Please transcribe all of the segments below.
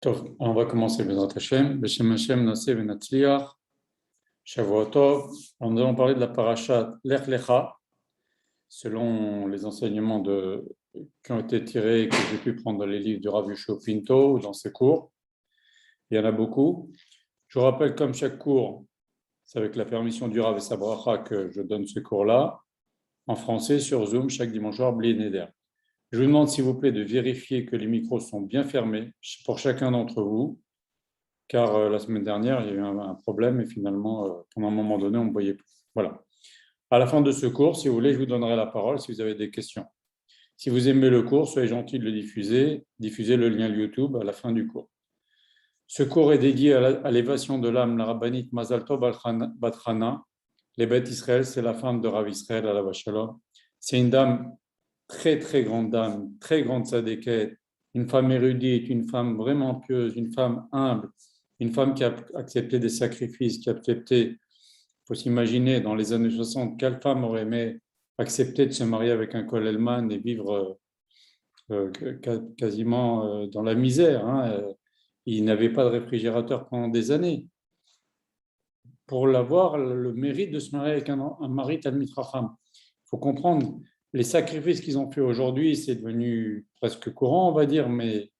Tov, on va commencer Bezrat Hashem. Beshem Hashem Naseh Venatzliach. Shavuot Tov. Nous allons parler de la parashat Lech Lecha, selon les enseignements qui ont été tirés et que j'ai pu prendre dans les livres du Rav Yoshua Pinto ou dans ses cours. Il y en a beaucoup. Je vous rappelle, comme chaque cours, c'est avec la permission du Rav et sa bracha que je donne ce cours-là, en français sur Zoom, chaque dimanche soir, Bli Neder. Je vous demande, s'il vous plaît, de vérifier que les micros sont bien fermés pour chacun d'entre vous, car la semaine dernière, il y a eu un problème et finalement, pendant un moment donné, on ne voyait plus. Voilà. À la fin de ce cours, si vous voulez, je vous donnerai la parole si vous avez des questions. Si vous aimez le cours, soyez gentil de le diffuser. Diffusez le lien YouTube à la fin du cours. Ce cours est dédié à l'élévation de l'âme, la rabbinite Mazal Tov Bat Hana. Les bêtes Israël, c'est la femme de Rav Israël à la Vachalom. C'est une dame, très très grande dame, très grande sadéquette, une femme érudite, une femme vraiment pieuse, une femme humble, une femme qui a accepté des sacrifices, qui a accepté, il faut s'imaginer, dans les années 60, quelle femme aurait aimé accepter de se marier avec un Kollelman et vivre quasiment dans la misère, hein. Il n'avait pas de réfrigérateur pendant des années. Pour l'avoir, le mérite de se marier avec un mari Talmid Chacham. Il faut comprendre, les sacrifices qu'ils ont fait aujourd'hui, c'est devenu presque courant, on va dire, mais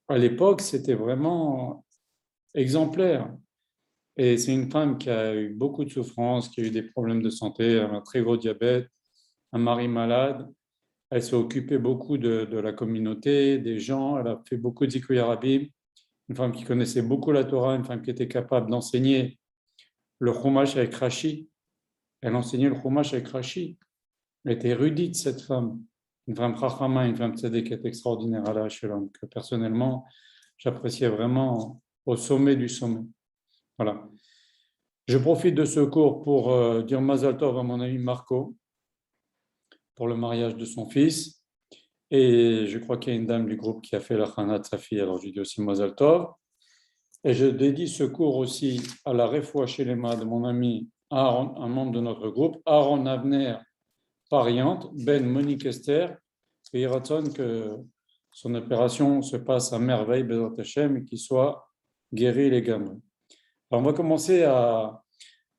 à l'époque, c'était vraiment exemplaire. Et c'est une femme qui a eu beaucoup de souffrances, qui a eu des problèmes de santé, un très gros diabète, un mari malade. Elle s'est occupée beaucoup de la communauté, des gens. Elle a fait beaucoup de Zikuy Arabim. Une femme qui connaissait beaucoup la Torah, une femme qui était capable d'enseigner le Chumash avec Rashi. Elle enseignait le Chumash avec Rashi. Elle était érudite, cette femme. Une femme Chachama, une femme tzedeket extraordinaire à la Shalom, que personnellement, j'appréciais vraiment au sommet du sommet. Voilà. Je profite de ce cours pour dire Mazal Tov à mon ami Marco pour le mariage de son fils. Et je crois qu'il y a une dame du groupe qui a fait la chana de sa fille, alors je dis aussi Mazal Tov. Et je dédie ce cours aussi à la Refoua Shelema de mon ami Aaron, un membre de notre groupe, Aaron Avner Pariante, Ben Monique Esther, et Ratzon que son opération se passe à merveille, Bezrat Hashem, et qu'il soit guéri les gamins. Alors on va commencer à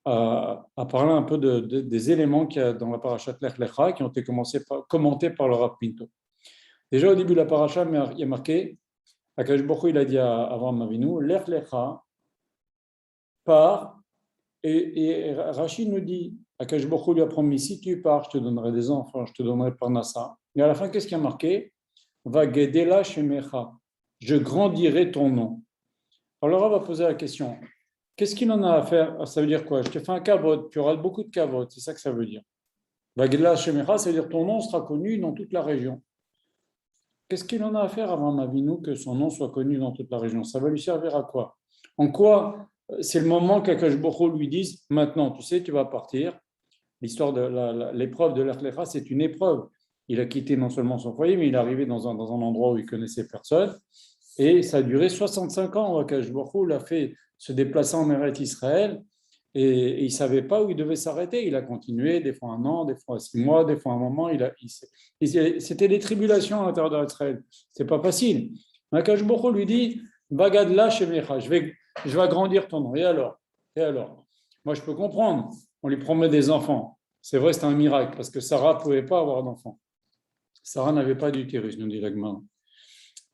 parler un peu des éléments qu'il y a dans la parashat Lech Lecha qui ont été commentés par le Rav Pinto. Déjà au début de la parasha, il y a marqué, Akadosh Baruch Hu, il a dit à Avraham Avinu, Lech Lecha part, et Rachid nous dit, Akadosh Baruch Hu lui a promis, si tu pars, je te donnerai des enfants, je te donnerai Parnassa. Mais à la fin, qu'est-ce qui a marqué? Va Gedela Shemecha, je grandirai ton nom. Alors là, on va poser la question, qu'est-ce qu'il en a à faire? Ça veut dire quoi? Je te fais un kavod, tu auras beaucoup de kavod, c'est ça que ça veut dire. Va Gedela Shemecha, ça veut dire ton nom sera connu dans toute la région. Qu'est-ce qu'il en a à faire avant Avinu que son nom soit connu dans toute la région? Ça va lui servir à quoi? En quoi c'est le moment qu'Akadosh Baruch Hu lui dise, maintenant, tu sais, tu vas partir. L'histoire de l'épreuve de Lech Lecha, c'est une épreuve. Il a quitté non seulement son foyer, mais il est arrivé dans un endroit où il connaissait personne. Et ça a duré 65 ans. Akadosh Baruch Hu l'a fait se déplacer en Eretz Israël et il ne savait pas où il devait s'arrêter. Il a continué, des fois 1 an, des fois 6 mois, des fois un moment. C'était des tribulations à l'intérieur d'Israël. Ce n'est pas facile. Akadosh Baruch Hu lui dit, Bagadla Shemecha, je vais agrandir ton nom. Et alors? Moi, je peux comprendre. On lui promet des enfants. C'est vrai, c'est un miracle, parce que Sarah ne pouvait pas avoir d'enfants. Sarah n'avait pas d'utérus, nous dit l'Agmara.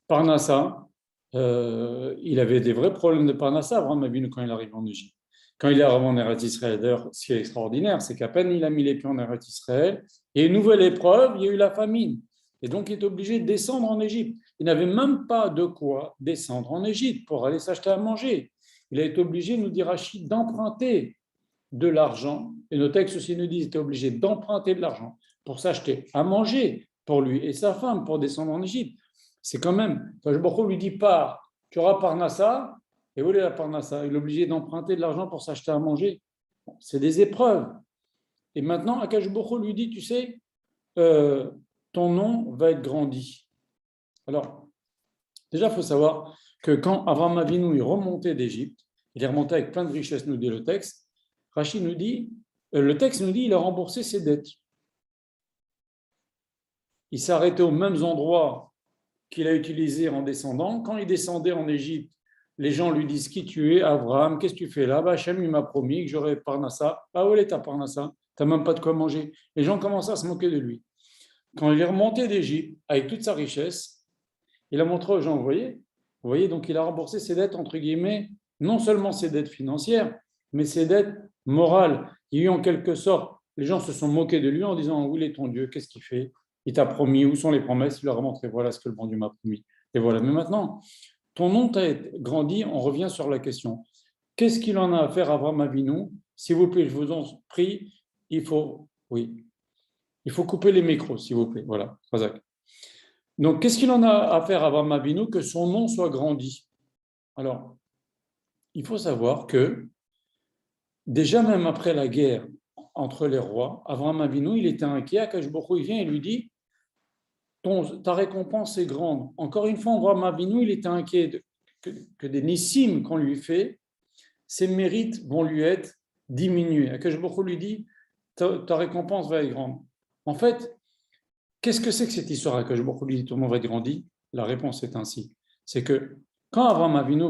Parnassa, il avait des vrais problèmes de Parnassa, Abraham Avinu, quand il arrive en Égypte. Quand il est arrivé en Eretz Israël, d'ailleurs, ce qui est extraordinaire, c'est qu'à peine il a mis les pieds en Eretz Israël, et une nouvelle épreuve, il y a eu la famine. Et donc, il est obligé de descendre en Égypte. Il n'avait même pas de quoi descendre en Égypte pour aller s'acheter à manger. Il a été obligé, nous dit Rachid, d'emprunter de l'argent. Et nos textes aussi nous disent qu'il était obligé d'emprunter de l'argent pour s'acheter à manger pour lui et sa femme pour descendre en Égypte. C'est quand même, quand Baruch Hu lui dit pars, tu auras Parnassa, et où est la Parnassa? Il est obligé d'emprunter de l'argent pour s'acheter à manger. C'est des épreuves. Et maintenant, Akadosh Baruch Hu lui dit, tu sais, ton nom va être grandi. Alors, déjà, il faut savoir que quand Avraham Avinu est remonté d'Égypte, il est remonté avec plein de richesses, nous dit le texte. Rachid nous dit, le texte nous dit, il a remboursé ses dettes. Il s'est arrêté aux mêmes endroits qu'il a utilisé en descendant. Quand il descendait en Égypte, les gens lui disent qui tu es, Abraham, qu'est-ce que tu fais là? Hachem, il m'a promis que j'aurais Parnassa. Ah ouais, t'as Parnassa, t'as même pas de quoi manger. Les gens commencent à se moquer de lui. Quand il est remonté d'Égypte avec toute sa richesse, il a montré aux gens, vous voyez, donc il a remboursé ses dettes, entre guillemets, non seulement ses dettes financières, mais ses dettes morales. Il y a eu en quelque sorte, les gens se sont moqués de lui en disant, où est ton Dieu, qu'est-ce qu'il fait? Il t'a promis, où sont les promesses? Il leur a montré, voilà ce que le bon Dieu m'a promis. Et voilà, mais maintenant, ton nom t'a grandi, on revient sur la question. Qu'est-ce qu'il en a à faire, Abraham Avinu? S'il vous plaît, je vous en prie, oui, il faut couper les micros, s'il vous plaît. Voilà, Razak. Donc, qu'est-ce qu'il en a à faire, Abraham Avinu, que son nom soit grandi? Alors, il faut savoir que, déjà même après la guerre entre les rois, Abraham Avinu, il était inquiet. Akash Baruch Hu, il vient et lui dit, ta récompense est grande. Encore une fois, Abraham Avinu, il était inquiet que des nissim qu'on lui fait, ses mérites vont lui être diminués. Akash Baruch Hu lui dit, ta récompense va être grande. En fait, qu'est-ce que c'est que cette histoire Akash Baruch Hu lui dit, ton nom va être grandi? La réponse est ainsi. C'est que quand Abraham Avinu,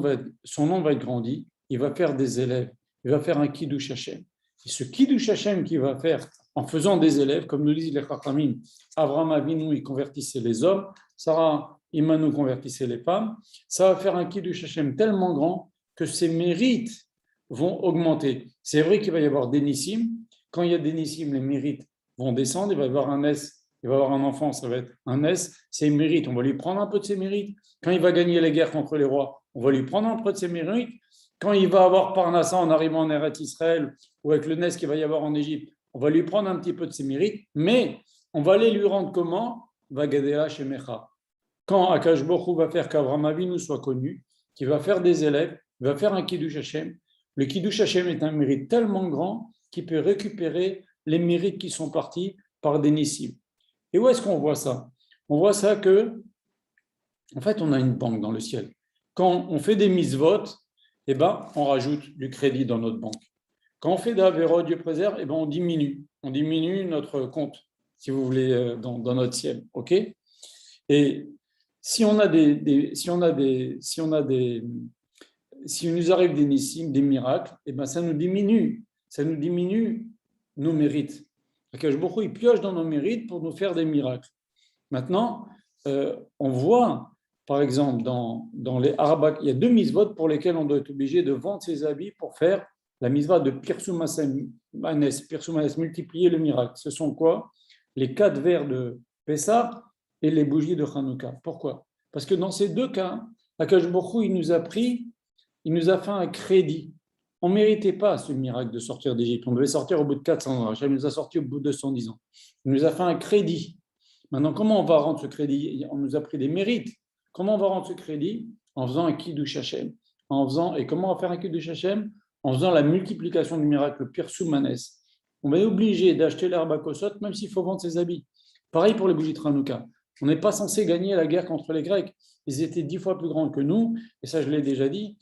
son nom va être grandi, il va faire des élèves, il va faire un Kiddush Hashem. Et ce Kiddush Hashem qu'il va faire en faisant des élèves, comme nous disent les Chachamim, Abraham Avinu, il convertissait les hommes, Sarah Imanu convertissait les femmes, ça va faire un Kiddush Hashem tellement grand que ses mérites vont augmenter. C'est vrai qu'il va y avoir des nissim. Quand il y a des nissim, les mérites vont descendre, il va y avoir un S. Il va avoir un enfant, ça va être un S, ses mérites, on va lui prendre un peu de ses mérites. Quand il va gagner les guerres contre les rois, on va lui prendre un peu de ses mérites. Quand il va avoir Parnassa en arrivant en Eretz Israël ou avec le Nes qu'il va y avoir en Égypte, on va lui prendre un petit peu de ses mérites, mais on va les lui rendre comment? Vagadéa Shemecha. Quand Akash Baruch Hu va faire qu'Avraham Avinu soit connu, qu'il va faire des élèves, il va faire un Kiddush Hashem. Le Kiddush Hashem est un mérite tellement grand qu'il peut récupérer les mérites qui sont partis par des nissim. Et où est-ce qu'on voit ça? On voit ça que, en fait, on a une banque dans le ciel. Quand on fait des mises-votes, eh ben, on rajoute du crédit dans notre banque. Quand on fait d'Avéro, Dieu préserve, eh ben, on diminue. On diminue notre compte, si vous voulez, dans notre ciel. OK? Et si on a si il nous arrive des nissim, des miracles, eh ben, ça nous diminue nos mérites. Akash Baruch Hu, il pioche dans nos mérites pour nous faire des miracles. Maintenant, on voit, par exemple, dans les Arabak, il y a 2 mitzvot pour lesquelles on doit être obligé de vendre ses habits pour faire la mitzvah de Pirsum Manes, multiplier le miracle. Ce sont quoi? Les 4 verres de Pessah et les bougies de Hanouka. Pourquoi? Parce que dans ces 2 cas, Akash Baruch Hu, il nous a fait un crédit. On ne méritait pas ce miracle de sortir d'Égypte. On devait sortir au bout de 400 ans. Hachem nous a sortis au bout de 210 ans. Il nous a fait un crédit. Maintenant, comment on va rendre ce crédit? On nous a pris des mérites. Comment on va rendre ce crédit? En faisant un Kiddush Hashem. Et comment on va faire un Kiddush Hashem? En faisant la multiplication du miracle, le Pirsum Manes. On va être obligé d'acheter l'herbe à Kosot, même s'il faut vendre ses habits. Pareil pour les bougies de Hanouka. On n'est pas censé gagner la guerre contre les Grecs. Ils étaient 10 fois plus grands que nous, et ça, je l'ai déjà dit.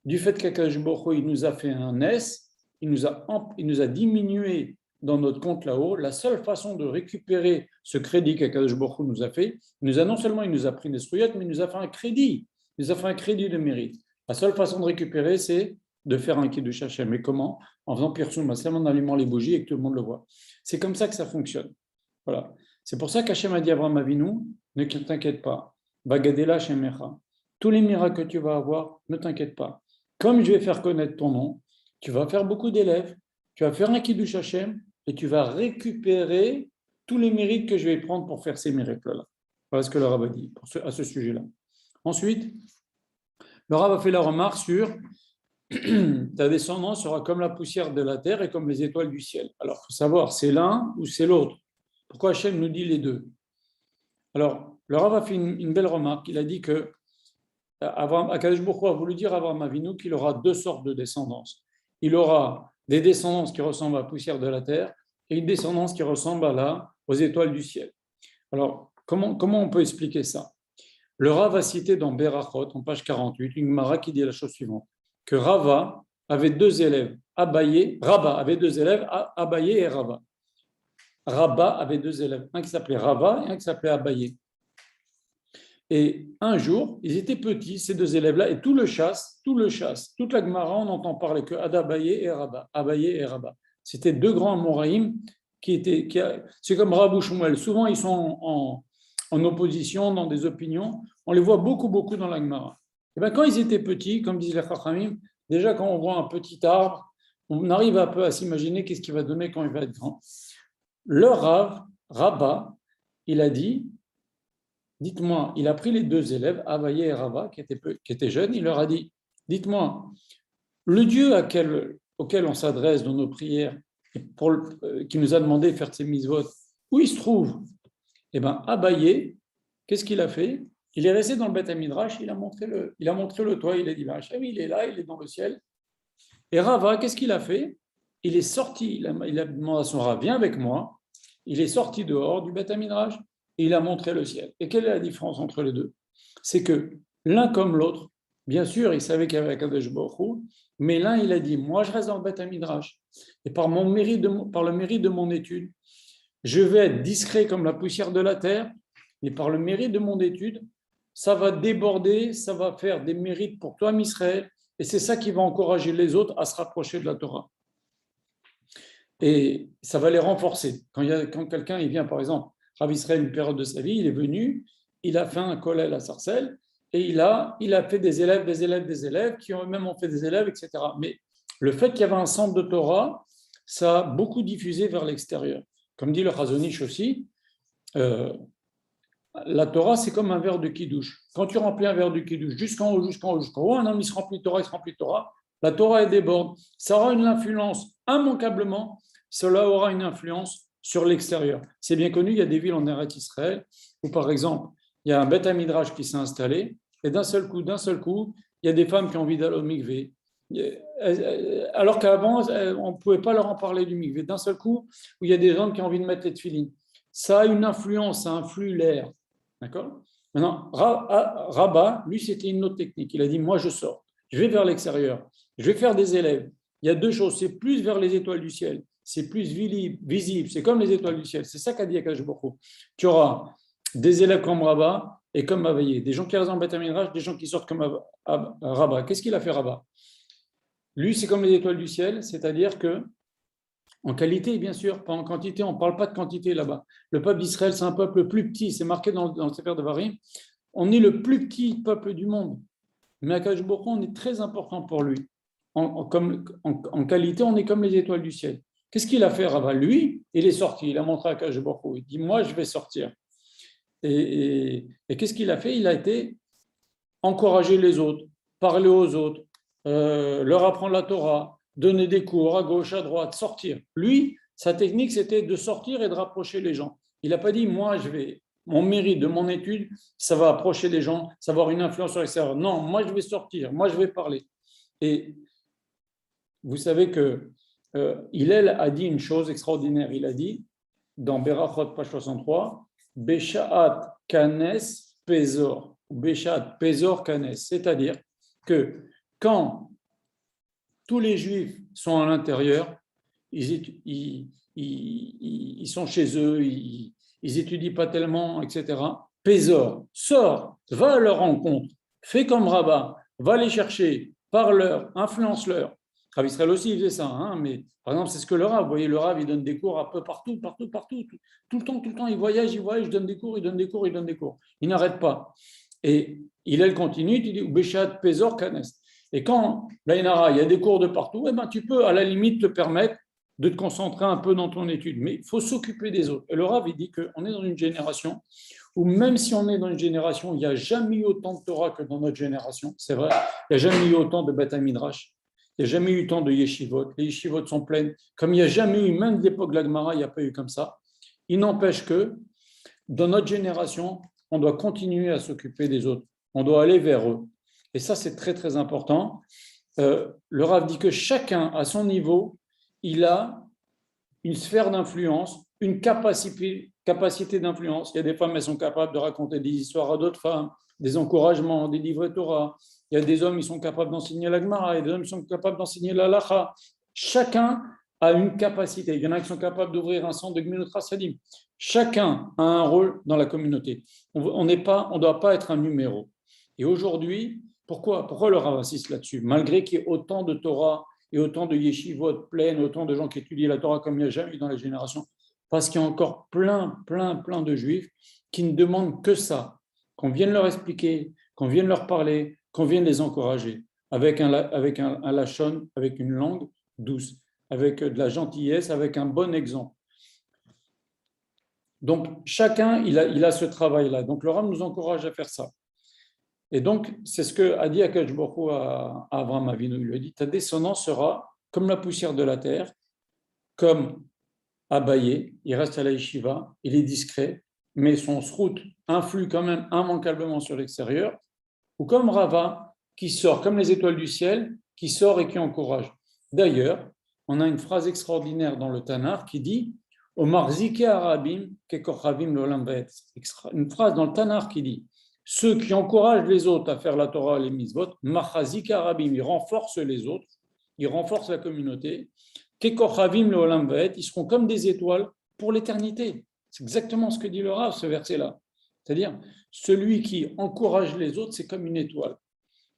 Du fait qu'Akash Baruch Hu, il nous a fait un S, il nous a diminué dans notre compte là-haut. La seule façon de récupérer ce crédit qu'Akash Baruch Hu nous a fait, non seulement il nous a pris des souillettes, mais il nous a fait un crédit. Il nous a fait un crédit de mérite. La seule façon de récupérer, c'est de faire un Kiddush Hashem. Mais comment? En faisant Pirsum Hashem, en allumant les bougies et que tout le monde le voit. C'est comme ça que ça fonctionne. Voilà. C'est pour ça qu'Hachem a dit à Abraham Avinu, ne t'inquiète pas. Vagadela Shemecha. Tous les miracles que tu vas avoir, ne t'inquiète pas. Comme je vais faire connaître ton nom, tu vas faire beaucoup d'élèves, tu vas faire un Kiddush Hashem et tu vas récupérer tous les mérites que je vais prendre pour faire ces miracles-là. Voilà ce que le Rav a dit à ce sujet-là. Ensuite, le Rav a fait la remarque sur ta descendance sera comme la poussière de la terre et comme les étoiles du ciel. Alors, il faut savoir, c'est l'un ou c'est l'autre. Pourquoi Hachem nous dit les deux? Alors, le Rav a fait une belle remarque. Il a dit que Akadosh Baruch Hu a voulu dire à Abraham Avinu qu'il aura 2 sortes de descendance. Il aura des descendances qui ressemblent à la poussière de la terre et une descendance qui ressemble aux étoiles du ciel. Alors, comment on peut expliquer ça? Le Rav a cité dans Berachot, en page 48, une Gemara qui dit la chose suivante, que Rava avait 2 élèves, Rabba avait 2 élèves, Abaye et Rava. Rabba avait 2 élèves, un qui s'appelait Rava et un qui s'appelait Abaye. Et un jour, ils étaient petits, ces deux élèves-là, et tout le chasse, toute la Gemara, on n'entend parler que Abaye et Rabba. Abaye et Rabba. C'était deux grands Moraïm c'est comme Rabou Shmuel. Souvent, ils sont en opposition, dans des opinions. On les voit beaucoup, beaucoup dans la Gemara. Et bien, quand ils étaient petits, comme disent les Chachamim, déjà quand on voit un petit arbre, on arrive un peu à s'imaginer qu'est-ce qu'il va donner quand il va être grand. Le Rav, Rabba, il a dit, dites-moi, il a pris les deux élèves, Abaye et Rabba, qui étaient jeunes, il leur a dit, dites-moi, le Dieu auquel on s'adresse dans nos prières, qui nous a demandé de faire ces mitzvot, où il se trouve? Eh bien, Abaye, qu'est-ce qu'il a fait? Il est resté dans le Beth Midrash, il a montré le toit, il a dit, Hachem, il est là, il est dans le ciel. Et Rava, qu'est-ce qu'il a fait? Il est sorti, il a demandé à son Rav, viens avec moi. Il est sorti dehors du Beth Midrash et il a montré le ciel. Et quelle est la différence entre les deux? C'est que l'un comme l'autre, bien sûr, il savait qu'il y avait Akadosh Baruch Hu, mais l'un, il a dit, moi, je reste dans le Beth Midrash. Et par le mérite de mon étude, je vais être discret comme la poussière de la terre, et par le mérite de mon étude, ça va déborder, ça va faire des mérites pour toi, Israël, et c'est ça qui va encourager les autres à se rapprocher de la Torah. Et ça va les renforcer. Quand quelqu'un il vient, par exemple, Rav Israël, une période de sa vie, il est venu, il a fait un collège à Sarcelles, et il a fait des élèves, qui ont eux-mêmes fait des élèves, etc. Mais le fait qu'il y avait un centre de Torah, ça a beaucoup diffusé vers l'extérieur. Comme dit le Chazon-Ish aussi, la Torah, c'est comme un verre de kidouche. Quand tu remplis un verre de kidouche jusqu'en haut, un homme, il se remplit de Torah, la Torah, elle déborde. Ça aura une influence, immanquablement, cela aura une influence sur l'extérieur. C'est bien connu, il y a des villes en Eretz Israël où, par exemple, il y a un Beth Midrash qui s'est installé, et d'un seul coup, il y a des femmes qui ont envie d'aller au mikvé. Alors qu'avant, on ne pouvait pas leur en parler du mikvé. D'un seul coup, où il y a des hommes qui ont envie de mettre les tefilines. Ça a une influence, ça influe l'air. D'accord? Maintenant, Rabat, lui, c'était une autre technique. Il a dit, moi, je sors. Je vais vers l'extérieur. Je vais faire des élèves. Il y a deux choses. C'est plus vers les étoiles du ciel. C'est plus visible. C'est comme les étoiles du ciel. C'est ça qu'a dit Akadosh Baruch Hu. Tu auras des élèves comme Rabat et comme Abaye. Des gens qui restent en Beth Midrash, des gens qui sortent comme Rabat. Qu'est-ce qu'il a fait, Rabat? Lui, c'est comme les étoiles du ciel, c'est-à-dire que en qualité, bien sûr, pas en quantité, on ne parle pas de quantité là-bas. Le peuple d'Israël, c'est un peuple plus petit, c'est marqué dans le Sefer Devarim. On est le plus petit peuple du monde. Mais Akadosh Baruch Hu, on est très important pour lui. En qualité, on est comme les étoiles du ciel. Qu'est-ce qu'il a fait, Rava? Lui, il est sorti, il a montré à Akadosh Baruch Hu. Il dit, moi, je vais sortir. Et qu'est-ce qu'il a fait? Il a été encourager les autres, parler aux autres, leur apprendre la Torah, donner des cours à gauche, à droite, sortir. Lui, sa technique, c'était de sortir et de rapprocher les gens. Il n'a pas dit, moi, mon mérite de mon étude, ça va approcher les gens, ça va avoir une influence sur l'extérieur. Non, moi, je vais sortir, moi, je vais parler. Et vous savez que Hillel a dit une chose extraordinaire. Il a dit, dans Berachot, page 63, Beshaat Kanes Pezor. Beshaat Pezor Kanes. C'est-à-dire que quand tous les Juifs sont à l'intérieur, ils sont chez eux, ils étudient pas tellement, etc. Pezor, sors, va à leur rencontre, fais comme Rabat, va les chercher, parle-leur, influence-leur. Rav Israël aussi, il faisait ça, hein, mais par exemple, c'est ce que le Rav, vous voyez, le Rav, il donne des cours un peu partout, tout le temps, il voyage, il donne des cours, il donne des cours. Il n'arrête pas. Et il continue, il dit, Béchat, Pezor, Kanes. Et quand, l'Aïnara, il y a des cours de partout, eh ben, tu peux à la limite te permettre de te concentrer un peu dans ton étude. Mais il faut s'occuper des autres. Et le Rav, il dit qu'on est dans une génération où même si on est dans une génération où il n'y a jamais eu autant de Torah que dans notre génération, c'est vrai, il n'y a jamais eu autant de Beth Midrash, il n'y a jamais eu autant de yeshivot, les yeshivot sont pleines, comme il n'y a jamais eu, même de l'époque de la Gemara, il n'y a pas eu comme ça. Il n'empêche que dans notre génération, on doit continuer à s'occuper des autres, on doit aller vers eux. Et ça, c'est très, très important. Le Rav dit que chacun, à son niveau, il a une sphère d'influence, une capacité d'influence. Il y a des femmes, elles sont capables de raconter des histoires à d'autres femmes, des encouragements, des livres Torah. Il y a des hommes, ils sont capables d'enseigner la Gemara, et des hommes, ils sont capables d'enseigner la Lacha. Chacun a une capacité. Il y en a qui sont capables d'ouvrir un centre de Gmilut Chasadim. Chacun a un rôle dans la communauté. On ne doit pas être un numéro. Et aujourd'hui, pourquoi le Rav insiste là-dessus? Malgré qu'il y ait autant de Torah et autant de yeshivot pleines, autant de gens qui étudient la Torah comme il n'y a jamais eu dans les générations, parce qu'il y a encore plein de Juifs qui ne demandent que ça, qu'on vienne leur expliquer, qu'on vienne leur parler, qu'on vienne les encourager, avec un lachon, avec une langue douce, avec de la gentillesse, avec un bon exemple. Donc, chacun, il a ce travail-là. Donc, le Rav nous encourage à faire ça. Et donc, c'est ce que a dit Akadosh Baruch Hu à Abraham Avinu. Il lui a dit, ta descendance sera comme la poussière de la terre, comme Abaye, il reste à la yeshiva, il est discret, mais son srout influe quand même immanquablement sur l'extérieur, ou comme Rava, qui sort, comme les étoiles du ciel, qui sort et qui encourage. D'ailleurs, on a une phrase extraordinaire dans le Tanakh qui dit Omar Zike Arabim Kekochavim Lolam Vaet. Une phrase dans le Tanakh qui dit ceux qui encouragent les autres à faire la Torah et les mitzvot, Machazik Arabim, ils renforcent les autres, ils renforcent la communauté. Kekochavim Lolam Vaet, ils seront comme des étoiles pour l'éternité. C'est exactement ce que dit le Rav, ce verset-là. C'est-à-dire, celui qui encourage les autres, c'est comme une étoile.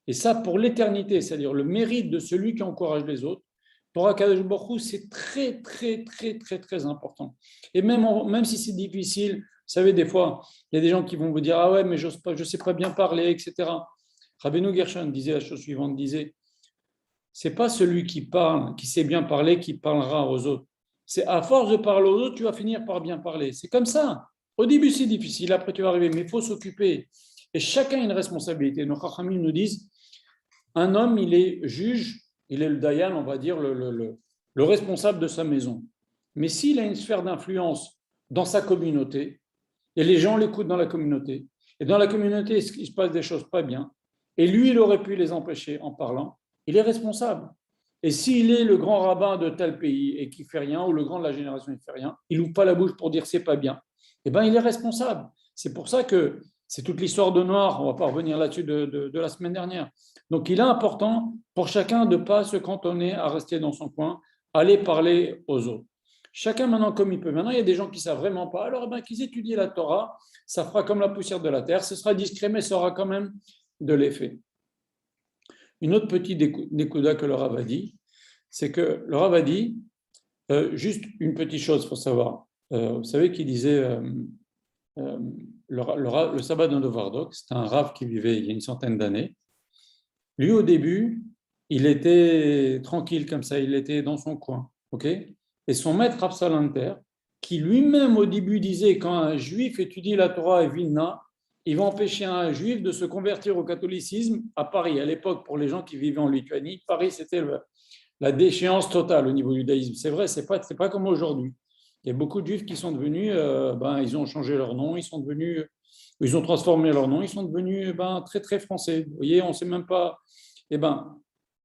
Et ça, pour l'éternité, c'est-à-dire le mérite de celui qui encourage les autres, pour Akadosh Baruch Hu, c'est très important. Et même si c'est difficile, vous savez, des fois, il y a des gens qui vont vous dire « Ah ouais, mais je ne sais pas bien parler, etc. » Rabbeinu Gershon disait la chose suivante, disait « C'est pas celui qui parle, qui sait bien parler, qui parlera aux autres. C'est à force de parler aux autres, tu vas finir par bien parler. C'est comme ça. Au début, c'est difficile, après tu vas arriver, mais il faut s'occuper. Et chacun a une responsabilité. Nos Chachamim nous disent un homme, il est juge, il est le dayan, on va dire, le responsable de sa maison. Mais s'il a une sphère d'influence dans sa communauté, et les gens l'écoutent dans la communauté, et dans la communauté, il se passe des choses pas bien, et lui, il aurait pu les empêcher en parlant, il est responsable. Et s'il est le grand rabbin de tel pays et qui fait rien, ou le grand de la génération qui fait rien, il n'ouvre pas la bouche pour dire c'est pas bien, eh bien, il est responsable. C'est pour ça que c'est toute l'histoire de Noir, on ne va pas revenir là-dessus de la semaine dernière. Donc, il est important pour chacun de ne pas se cantonner à rester dans son coin, aller parler aux autres. Chacun maintenant comme il peut. Maintenant, il y a des gens qui ne savent vraiment pas, alors qu'ils étudient la Torah, ça fera comme la poussière de la terre, ce sera discret, mais ça aura quand même de l'effet. Une autre petite nékouda que le Rav a dit, c'est que le Rav a dit, juste une petite chose, il faut savoir. Vous savez qu'il disait, le sabbat de Novardok, c'était un Rav qui vivait il y a une centaine d'années. Lui, au début, il était tranquille comme ça, il était dans son coin. Okay, et son maître Rav Salanter, qui lui-même au début disait quand un juif étudie la Torah et Vilna, il va empêcher un juif de se convertir au catholicisme à Paris. À l'époque, pour les gens qui vivaient en Lituanie, Paris, c'était la déchéance totale au niveau du judaïsme. C'est vrai, c'est pas comme aujourd'hui. Il y a beaucoup de juifs qui sont devenus, ils ont changé leur nom, ils ont transformé leur nom, ils sont devenus très français. Vous voyez, on ne sait même pas.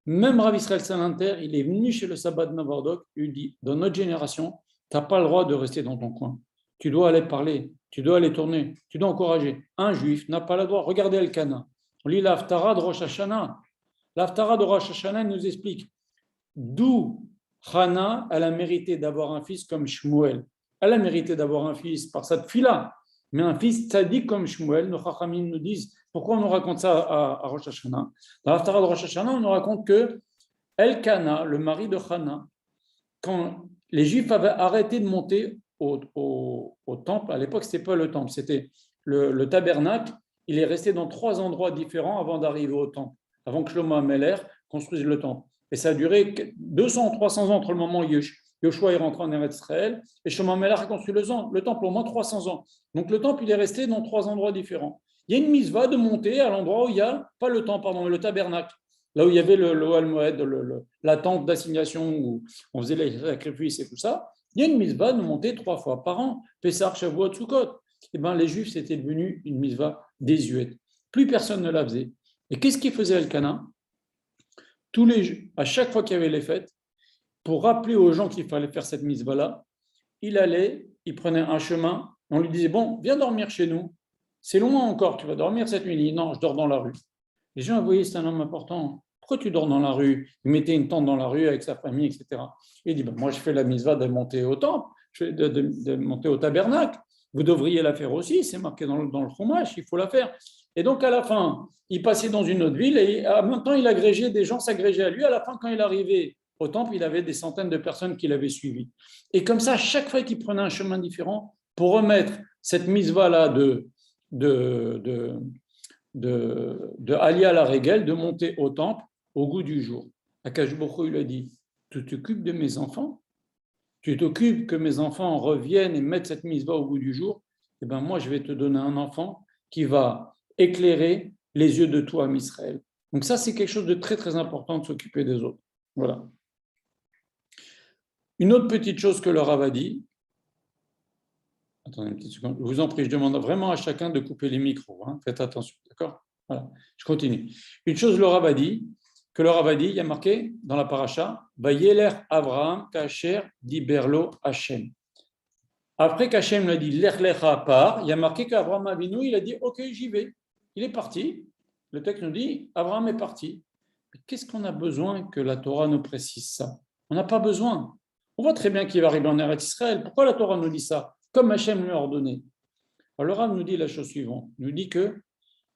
Même Rav Israël Salanter, il est venu chez le sabbat de Novardok, il dit, dans notre génération, tu n'as pas le droit de rester dans ton coin. Tu dois aller parler, tu dois aller tourner, tu dois encourager. Un juif n'a pas le droit. Regardez Elkana. On lit l'Haftara de Rosh Hashanah. L'Haftara de Rosh Hashanah nous explique d'où Hana, elle a mérité d'avoir un fils comme Shmuel. Elle a mérité d'avoir un fils par sa tfila, mais un fils tzaddik comme Shmuel. Nos Chachamim nous disent, pourquoi on nous raconte ça à Rosh Hashanah? Dans l'Haftara de Rosh Hashanah, on nous raconte que Elkana, le mari de Hana, quand les Juifs avaient arrêté de monter au temple, à l'époque, ce n'était pas le temple, c'était le tabernacle. Il est resté dans 3 endroits différents avant d'arriver au temple, avant que Shlomo HaMelech construise le temple. Et ça a duré 200 ou 300 ans entre le moment où Yoshua est rentré en Eretz Israël et Shlomo HaMelech a construit le temple, au moins 300 ans. Donc le temple, il est resté dans 3 endroits différents. Il y a une mitzvah de monter à l'endroit où il y a, pas le temple, pardon, mais le tabernacle, là où il y avait le Ohel Moed, la tente d'assignation où on faisait les sacrifices et tout ça. Il y a une mitzvah de monter 3 fois par an, Pessah, Shavuot, Sukkot. Et les Juifs, c'était devenu une mitzvah désuète. Plus personne ne la faisait. Et qu'est-ce qu'il faisait Elkana? À chaque fois qu'il y avait les fêtes, pour rappeler aux gens qu'il fallait faire cette mitzvah-là, il prenait un chemin, on lui disait, bon, viens dormir chez nous, c'est loin encore, tu vas dormir cette nuit. Il dit, non, je dors dans la rue. Les gens voyaient, c'est un homme important, pourquoi tu dors dans la rue? Il mettait une tente dans la rue avec sa famille, etc. Il dit, moi, je fais la mitzvah de monter au temple, de monter au tabernacle. Vous devriez la faire aussi, c'est marqué dans le Chumash, il faut la faire. Et donc, à la fin, il passait dans une autre ville et en même temps, il agrégeait, des gens s'agrégeaient à lui. À la fin, quand il arrivait au temple, il avait des centaines de personnes qui l'avaient suivi. Et comme ça, chaque fois qu'il prenait un chemin différent, pour remettre cette mitzvah-là de Ali à la régel, de monter au temple au goût du jour. Akash Bokho, il a dit, tu t'occupes de mes enfants? Tu t'occupes que mes enfants reviennent et mettent cette mitzvah au goût du jour? Eh bien, moi, je vais te donner un enfant qui va éclairer les yeux de toi, Israël. Donc ça, c'est quelque chose de très, très important de s'occuper des autres. Voilà. Une autre petite chose que le Rav a dit, attendez une petite seconde, je vous en prie, je demande vraiment à chacun de couper les micros, hein. Faites attention, d'accord? Voilà, je continue. Une chose, le Rav a dit, il y a marqué dans la paracha, Vayeler Avraham Kacher Diberlo Hashem. Après qu'Hachem l'a dit, Lech Lecha part, il y a marqué qu'Avraham Avinu, il a dit, ok, j'y vais. Il est parti. Le texte nous dit, Avraham est parti. Mais qu'est-ce qu'on a besoin que la Torah nous précise ça? On n'a pas besoin. On voit très bien qu'il va arriver en Eretz Israël. Pourquoi la Torah nous dit ça? Comme Hachem lui a ordonné. Alors le Rav nous dit la chose suivante. Il nous dit que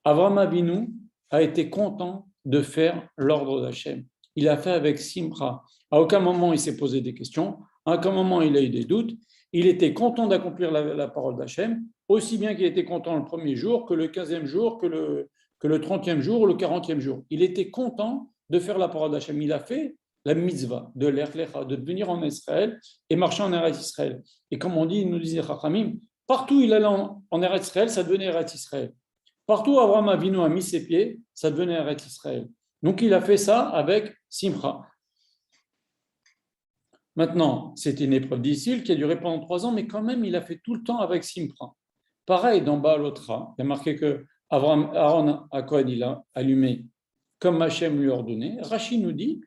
Avraham Avinu a été content de faire l'ordre d'Hachem. Il a fait avec Simcha. À aucun moment il s'est posé des questions. À aucun moment il a eu des doutes. Il était content d'accomplir la parole d'Hachem, aussi bien qu'il était content le premier jour, que le 15e jour, que le 30e jour, ou le 40e jour. Il était content de faire la parole d'Hachem. Il a fait la mitzvah de l'Ech Lecha, de venir en Israël et marcher en Eretz Israël. Et comme on dit, il nous disait Chachamim, partout il allait en Eretz Israël, ça devenait Eretz Israël. Partout où Avraham Avinu a mis ses pieds, ça devenait Eretz Israël. Donc il a fait ça avec Simcha. Maintenant, c'était une épreuve difficile qui a duré pendant 3 ans, mais quand même, il a fait tout le temps avec Simcha. Pareil, dans Baal Otra, il y a marqué que Aaron HaKohen, il a allumé comme Hachem lui a ordonné. Rashi nous dit,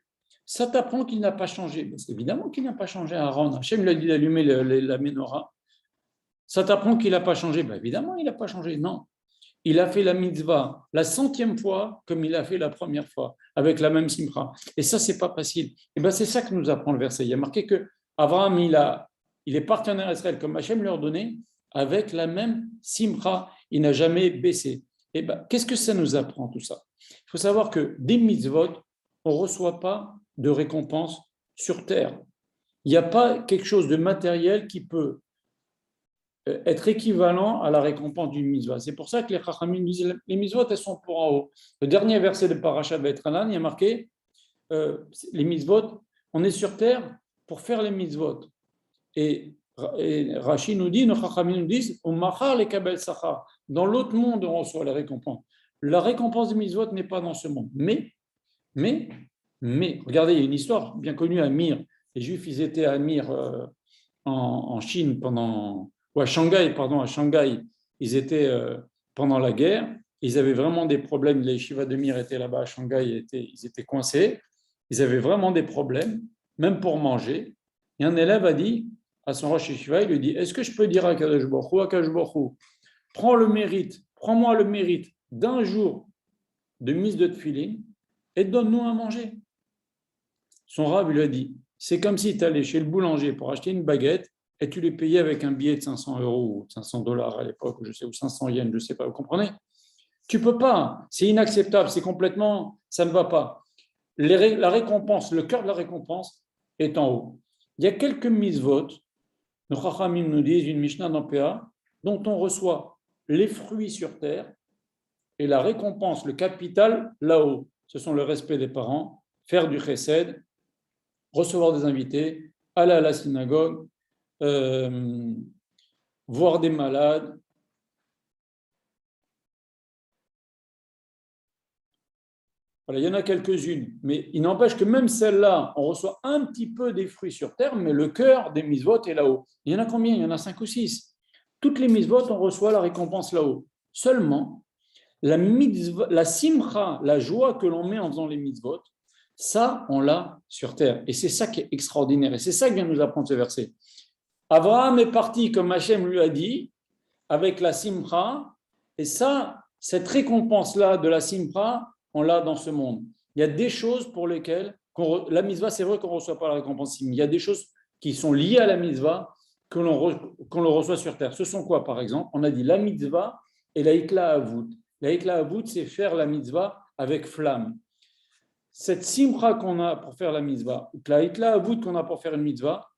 ça t'apprend qu'il n'a pas changé. Mais c'est évidemment qu'il n'a pas changé, Aaron. Hachem lui a dit d'allumer la menorah. Ça t'apprend qu'il n'a pas changé. Ben évidemment, il n'a pas changé. Non. Il a fait la mitzvah la 100e fois comme il a fait la première fois, avec la même simcha. Et ça, c'est pas facile. Et ben, c'est ça que nous apprend le verset. Il y a marqué que Abraham, il est partenaire d'Israël comme Hachem lui a ordonné, avec la même simcha. Il n'a jamais baissé. Et ben, qu'est-ce que ça nous apprend tout ça? Il faut savoir que des mitzvot, on ne reçoit pas de récompense sur terre. Il n'y a pas quelque chose de matériel qui peut être équivalent à la récompense d'une mitzvah. C'est pour ça que les Chachamim disent les mitzvot, elles sont pour en haut. Le dernier verset de Parashat Va'etchanan, il y a marqué les mitzvot, on est sur terre pour faire les mitzvot. Et Rashi nous dit, nos Chachamim nous disent, on machar les kabel sachar. Dans l'autre monde, on reçoit la récompense. La récompense des mitzvot n'est pas dans ce monde. Mais, regardez, il y a une histoire bien connue à Mir. Les Juifs, ils étaient à Mir en Chine ou à Shanghai, ils étaient pendant la guerre, ils avaient vraiment des problèmes, les Yeshivas de Mir étaient là-bas à Shanghai, ils étaient coincés, ils avaient vraiment des problèmes, même pour manger. Et un élève a dit à son Rosh Yeshiva, il lui dit, est-ce que je peux dire à Kadosh Baruch Hu, prends-moi le mérite d'un jour de mise de tefilin et donne-nous à manger. Son Rav lui a dit, c'est comme si tu allais chez le boulanger pour acheter une baguette et tu les payais avec un billet de 500 euros ou 500 dollars à l'époque, ou 500 yens, je ne sais pas, vous comprenez? Tu ne peux pas, c'est inacceptable, c'est complètement, ça ne va pas. La récompense, le cœur de la récompense est en haut. Il y a quelques mitzvot, nos Chachamim nous disent, une Mishnah dans PA, dont on reçoit les fruits sur terre et la récompense, le capital là-haut. Ce sont le respect des parents, faire du chesed, recevoir des invités, aller à la synagogue, voir des malades. Voilà, il y en a quelques-unes, mais il n'empêche que même celle-là, on reçoit un petit peu des fruits sur terre, mais le cœur des mitzvot est là-haut. Il y en a combien? Il y en a 5 ou 6. Toutes les mitzvot, on reçoit la récompense là-haut. Seulement, la simcha, la joie que l'on met en faisant les mitzvot, ça, on l'a sur terre. Et c'est ça qui est extraordinaire. Et c'est ça que vient nous apprendre ce verset. Abraham est parti, comme Hachem lui a dit, avec la simcha. Et ça, cette récompense-là de la simcha, on l'a dans ce monde. Il y a des choses pour lesquelles, la mitzvah, c'est vrai qu'on ne reçoit pas la récompense, mais il y a des choses qui sont liées à la mitzvah qu'on le reçoit sur terre. Ce sont quoi, par exemple? On a dit la mitzvah et la ikla avut. La ikla avut, c'est faire la mitzvah avec flamme. Cette simcha qu'on a pour faire la mitzvah, ou la ikla avut qu'on a pour faire une mitzvah,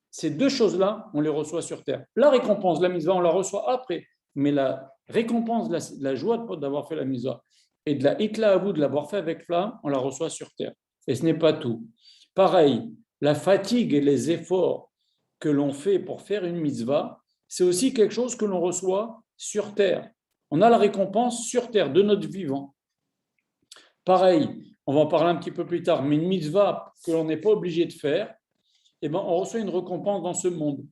ces deux choses-là, on les reçoit sur terre. La récompense de la mitzvah, on la reçoit après, mais la récompense de la joie d'avoir fait la mitzvah et de la ikla avut de l'avoir fait avec flamme, on la reçoit sur terre. Et ce n'est pas tout. Pareil, la fatigue et les efforts que l'on fait pour faire une mitzvah, c'est aussi quelque chose que l'on reçoit sur terre. On a la récompense sur terre de notre vivant. Pareil, on va en parler un petit peu plus tard, mais une mitzvah que l'on n'est pas obligé de faire, eh ben, on reçoit une récompense dans ce monde.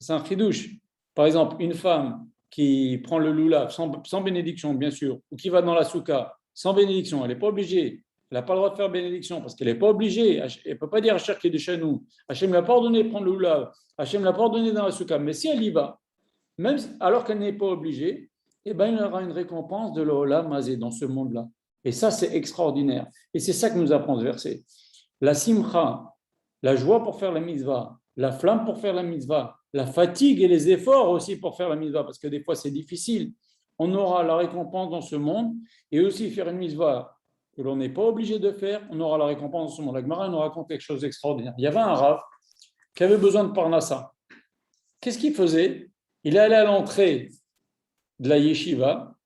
C'est un chidouche. Par exemple, une femme qui prend le lulav sans bénédiction, bien sûr, ou qui va dans la souka sans bénédiction, elle n'est pas obligée. Elle n'a pas le droit de faire bénédiction parce qu'elle n'est pas obligée. Elle ne peut pas dire Hachem qui est de chez nous. Hachem l'a pas ordonné de prendre le lulav. Hachem l'a pas ordonné dans la souka. Mais si elle y va, même alors qu'elle n'est pas obligée, eh ben, il y aura une récompense de l'Olam Hazé dans ce monde-là. Et ça, c'est extraordinaire. Et c'est ça que nous apprend ce verset. La simcha, la joie pour faire la mitzvah, la flamme pour faire la mitzvah, la fatigue et les efforts aussi pour faire la mitzvah, parce que des fois c'est difficile. On aura la récompense dans ce monde et aussi faire une mitzvah que l'on n'est pas obligé de faire, on aura la récompense dans ce monde. La Gemara nous raconte quelque chose d'extraordinaire. Il y avait un rav qui avait besoin de parnassa. Qu'est-ce qu'il faisait? Il allait à l'entrée de la yeshiva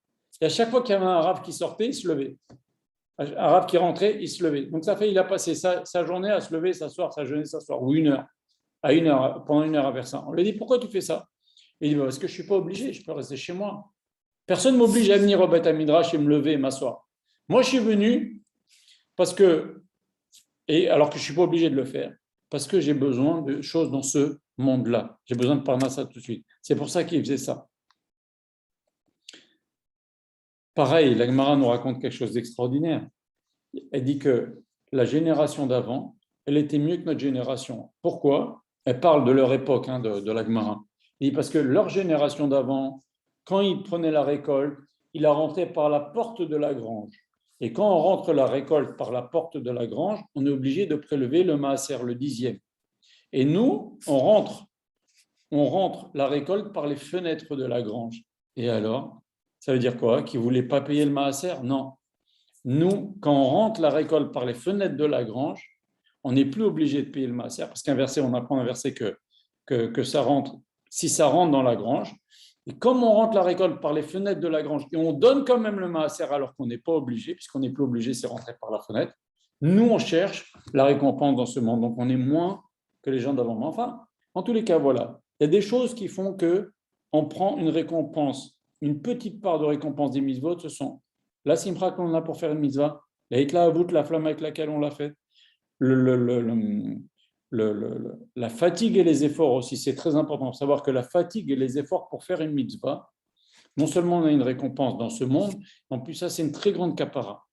et à chaque fois qu'il y avait un rav qui sortait, il se levait. Un rav qui rentrait, il se levait. Donc ça fait, il a passé sa journée à se lever, s'asseoir, sa journée, s'asseoir, ou une heure, pendant une heure à faire ça. On lui dit, pourquoi tu fais ça? Il dit, parce que je ne suis pas obligé, je peux rester chez moi. Personne ne m'oblige à venir au Beth Midrash et me lever et m'asseoir. Moi, je suis venu parce que, et alors que je ne suis pas obligé de le faire, parce que j'ai besoin de choses dans ce monde-là. J'ai besoin de parnassa tout de suite. C'est pour ça qu'il faisait ça. Pareil, la Gemara nous raconte quelque chose d'extraordinaire. Elle dit que la génération d'avant, elle était mieux que notre génération. Pourquoi? Elle parle de leur époque, de la Gemara. Elle dit parce que leur génération d'avant, quand ils prenaient la récolte, ils la rentraient par la porte de la grange. Et quand on rentre la récolte par la porte de la grange, on est obligé de prélever le maaser, le 10e. Et nous, on rentre la récolte par les fenêtres de la grange. Et alors, ça veut dire quoi? Qu'ils ne voulaient pas payer le maaser? Non. Nous, quand on rentre la récolte par les fenêtres de la grange, on n'est plus obligé de payer le maaser, parce qu'un verset, on apprend un verset que ça rentre, si ça rentre dans la grange. Et comme on rentre la récolte par les fenêtres de la grange, et on donne quand même le maaser alors qu'on n'est pas obligé, puisqu'on n'est plus obligé, c'est rentrer par la fenêtre, nous, on cherche la récompense dans ce monde. Donc, on est moins que les gens d'avant. Mais enfin, en tous les cas, voilà. Il y a des choses qui font qu'on prend une récompense, une petite part de récompense des mitzvot, ce sont la simcha qu'on a pour faire une mitzvah, la ikla avut, la flamme avec laquelle on l'a fait, la fatigue et les efforts aussi, c'est très important de savoir que la fatigue et les efforts pour faire une mitzvah, non seulement on a une récompense dans ce monde, en plus ça c'est une très grande capara.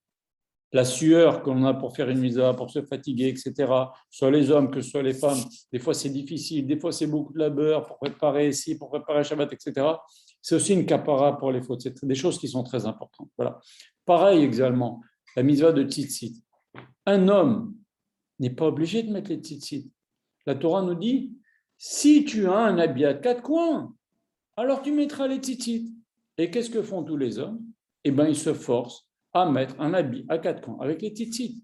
La sueur qu'on a pour faire une mitzvah, pour se fatiguer, etc., soit les hommes, que ce soit les femmes, des fois c'est difficile, des fois c'est beaucoup de labeur pour préparer ici, pour préparer Shabbat, etc. C'est aussi une capara pour les fautes. C'est des choses qui sont très importantes. Voilà. Pareil également, la mitzvah de tzitzit. Un homme n'est pas obligé de mettre les tzitzit. La Torah nous dit, si tu as un habit à 4 coins, alors tu mettras les tzitzit. Et qu'est-ce que font tous les hommes? Eh bien, ils se forcent à mettre un habit à 4 coins avec les tzitzit.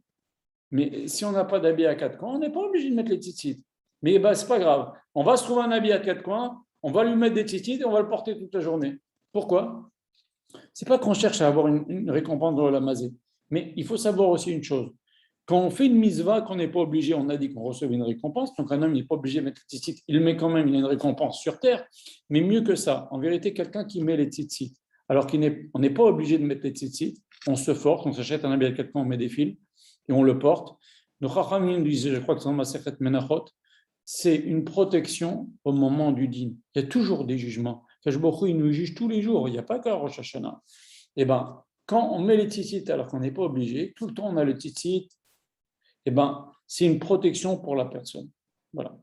Mais si on n'a pas d'habit à 4 coins, on n'est pas obligé de mettre les tzitzit. Mais ben, ce n'est pas grave. On va se trouver un habit à 4 coins, on va lui mettre des tzitzit et on va le porter toute la journée. Pourquoi? Ce n'est pas qu'on cherche à avoir une récompense dans la mazée. Mais il faut savoir aussi une chose. Quand on fait une mitzvah, qu'on n'est pas obligé, on a dit qu'on recevait une récompense, donc un homme n'est pas obligé de mettre les tzitzit, il le met quand même, il a une récompense sur terre, mais mieux que ça, en vérité, quelqu'un qui met les tzitzit, alors qu'on n'est pas obligé de mettre les tzitzit, on se force, on s'achète un habit à 4 coins, on met des fils, et on le porte. Nos Chachamim disaient, je crois que c'est dans Masechet Menachot, c'est une protection au moment du dîn. Il y a toujours des jugements. Kadosh Baruch Hu, il nous juge tous les jours, il n'y a pas qu'à Rosh Hashanah. Eh bien, quand on met les tzitzit alors qu'on n'est pas obligé, tout le temps on a le tzitzit, eh ben, c'est une protection pour la personne. Voilà.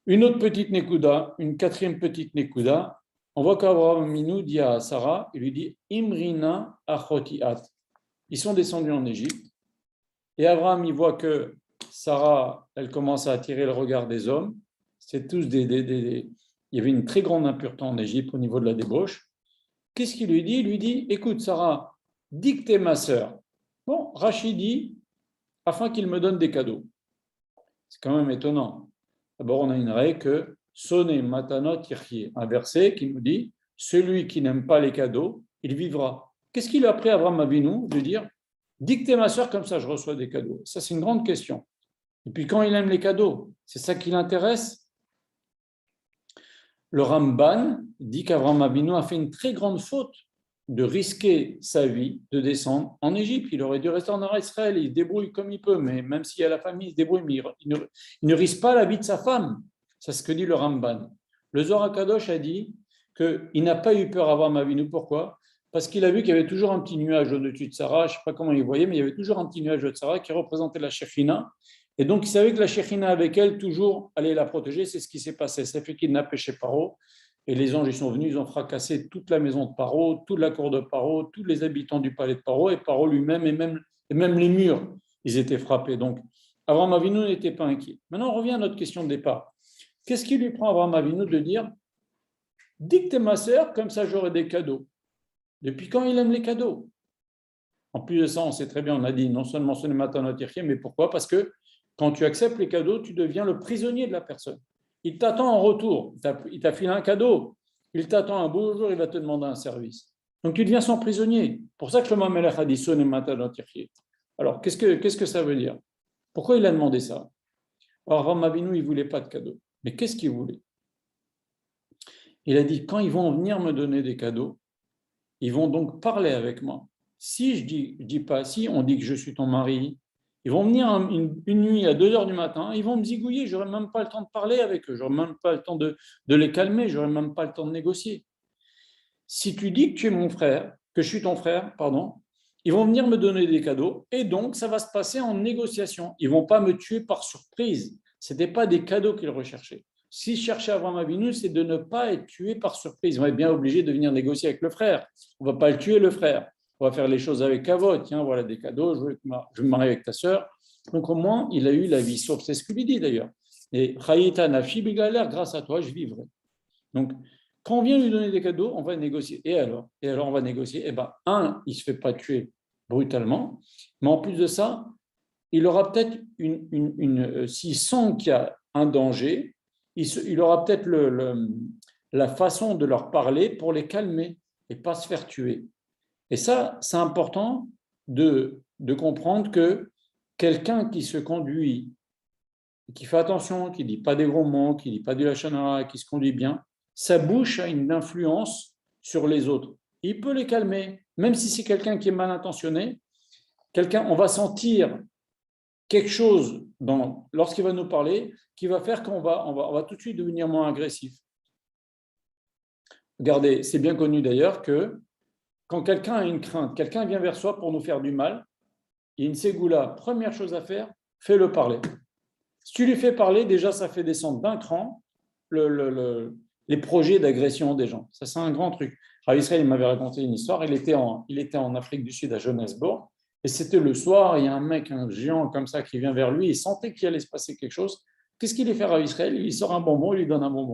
Une autre petite nekuda, une quatrième petite nekuda, on voit qu'Abraham Minou dit à Sarah, il lui dit Imrina achotiat. Ils sont descendus en Égypte. Et Abraham, il voit que Sarah, elle commence à attirer le regard des hommes. C'est tous il y avait une très grande impureté en Égypte au niveau de la débauche. Qu'est-ce qu'il lui dit? Il lui dit, écoute Sarah, dis que t'es ma sœur. Bon, Rachid dit, afin qu'il me donne des cadeaux. C'est quand même étonnant. D'abord, on a une règle que Soné matanot tirchi, un verset qui nous dit, celui qui n'aime pas les cadeaux, il vivra. Qu'est-ce qu'il a appris à Abraham Avinu de dire, dis que t'es ma sœur, comme ça je reçois des cadeaux? Ça, c'est une grande question. Et puis quand il aime les cadeaux, c'est ça qui l'intéresse. Le Ramban dit qu'Abraham Avinu a fait une très grande faute de risquer sa vie de descendre en Égypte. Il aurait dû rester en Israël, il se débrouille comme il peut, mais même s'il y a la famille, il se débrouille, mais il ne risque pas la vie de sa femme. C'est ce que dit le Ramban. Le Zohar HaKadosh a dit qu'il n'a pas eu peur Abraham Avinu. Pourquoi? Parce qu'il a vu qu'il y avait toujours un petit nuage au-dessus de Sarah, je ne sais pas comment il voyait, mais il y avait toujours un petit nuage de Sarah qui représentait la Shekhinah. Et donc, il savait que la Shekhinah avec elle, toujours, allait la protéger. C'est ce qui s'est passé. Ça fait qu'il n'a péché Paro. Et les anges, ils sont venus, ils ont fracassé toute la maison de Paro, toute la cour de Paro, tous les habitants du palais de Paro, et Paro lui-même, et même les murs, ils étaient frappés. Donc, Abraham Avinu n'était pas inquiet. Maintenant, on revient à notre question de départ. Qu'est-ce qui lui prend Abraham Avinu de dire « Dis que t'es ma sœur, comme ça j'aurai des cadeaux ». Depuis quand il aime les cadeaux? En plus de ça, on sait très bien, on a dit non seulement ce n'est matin mais pourquoi? Parce que quand tu acceptes les cadeaux, tu deviens le prisonnier de la personne. Il t'attend en retour, il t'a filé un cadeau, il t'attend un beau jour, il va te demander un service. Donc tu deviens son prisonnier. Pour ça que le Mamelech a dit ce n'est matin. Alors, qu'est-ce que ça veut dire? Pourquoi il a demandé ça? Alors, Abraham Avinu, il ne voulait pas de cadeaux. Mais qu'est-ce qu'il voulait? Il a dit, quand ils vont venir me donner des cadeaux, ils vont donc parler avec moi. Si je dis pas, si on dit que je suis ton mari, ils vont venir une nuit à 2 heures du matin, ils vont me zigouiller, je n'aurai même pas le temps de parler avec eux, je n'aurai même pas le temps de les calmer, je n'aurai même pas le temps de négocier. Si tu dis que tu es mon frère, que je suis ton frère, pardon, ils vont venir me donner des cadeaux et donc ça va se passer en négociation. Ils ne vont pas me tuer par surprise. Ce n'étaient pas des cadeaux qu'ils recherchaient. S'ils cherchaient Abraham Avinu, c'est de ne pas être tué par surprise. On est bien obligé de venir négocier avec le frère. On ne va pas le tuer, le frère. On va faire les choses avec kavod. Tiens, voilà des cadeaux, je me marie avec ta sœur. Donc au moins, il a eu la vie sauve. C'est ce qu'il lui dit d'ailleurs. Et Chayita Nafshi Bigaler, grâce à toi, je vivrai. Donc, quand on vient lui donner des cadeaux, on va négocier. Et alors, on va négocier. Eh bien, il ne se fait pas tuer brutalement, mais en plus de ça, il aura peut-être s'il sent qu'il y a un danger, il aura peut-être la façon de leur parler pour les calmer et pas se faire tuer. Et ça, c'est important de comprendre que quelqu'un qui se conduit, qui fait attention, qui ne dit pas des gros mots, qui ne dit pas du lachon hara, qui se conduit bien, sa bouche a une influence sur les autres. Il peut les calmer, même si c'est quelqu'un qui est mal intentionné. On va sentir quelque chose lorsqu'il va nous parler qui va faire qu'on va tout de suite devenir moins agressif. Regardez, c'est bien connu d'ailleurs que quand quelqu'un a une crainte, quelqu'un vient vers soi pour nous faire du mal, il y a une ségoula, première chose à faire, fais-le parler. Si tu lui fais parler, déjà ça fait descendre d'un cran les projets d'agression des gens. Ça, c'est un grand truc. Rav Israël m'avait raconté une histoire. Il était en Afrique du Sud, à Johannesburg, et c'était le soir. Il y a un mec, un géant comme ça, qui vient vers lui. Il sentait qu'il allait se passer quelque chose. Qu'est-ce qu'il fait, Rav Israël? Il sort un bonbon, il lui donne un bonbon.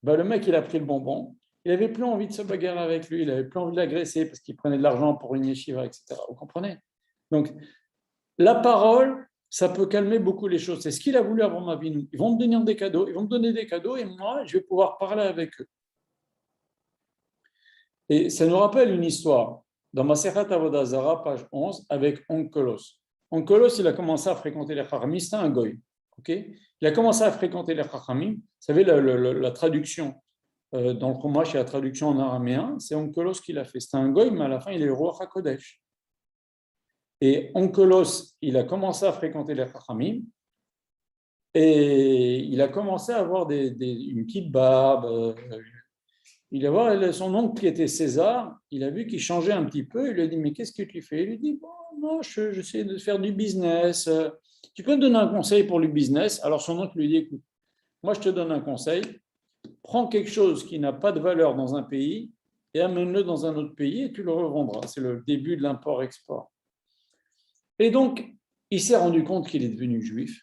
Le mec, il a pris le bonbon. Il n'avait plus envie de se bagarrer avec lui. Il n'avait plus envie de l'agresser parce qu'il prenait de l'argent pour une yeshiva, etc. Vous comprenez? Donc, la parole, ça peut calmer beaucoup les choses. C'est ce qu'il a voulu avant ma vie. Ils vont me donner des cadeaux, et moi, je vais pouvoir parler avec eux. Et ça nous rappelle une histoire dans Masechet Avodah Zarah, page 11, avec Onkelos. Onkelos, il a commencé à fréquenter les Chachamim, c'était un goy. Okay, il a commencé à fréquenter les Chachamim. Vous savez, la traduction dans le Chumash, il y a la traduction en araméen, c'est Onkelos qui l'a fait. C'était un goy, mais à la fin, il est le roi HaKodesh. Et Onkelos, il a commencé à fréquenter les Chachamim et il a commencé à avoir une petite barbe. Il a vu son oncle qui était César, il a vu qu'il changeait un petit peu. Il lui a dit, mais qu'est-ce que tu fais? Il lui dit, bon, non, j'essaie de faire du business. Tu peux me donner un conseil pour le business? Alors son oncle lui dit, écoute, moi je te donne un conseil. Prends quelque chose qui n'a pas de valeur dans un pays et amène-le dans un autre pays et tu le revendras. C'est le début de l'import-export. Et donc, il s'est rendu compte qu'il est devenu juif.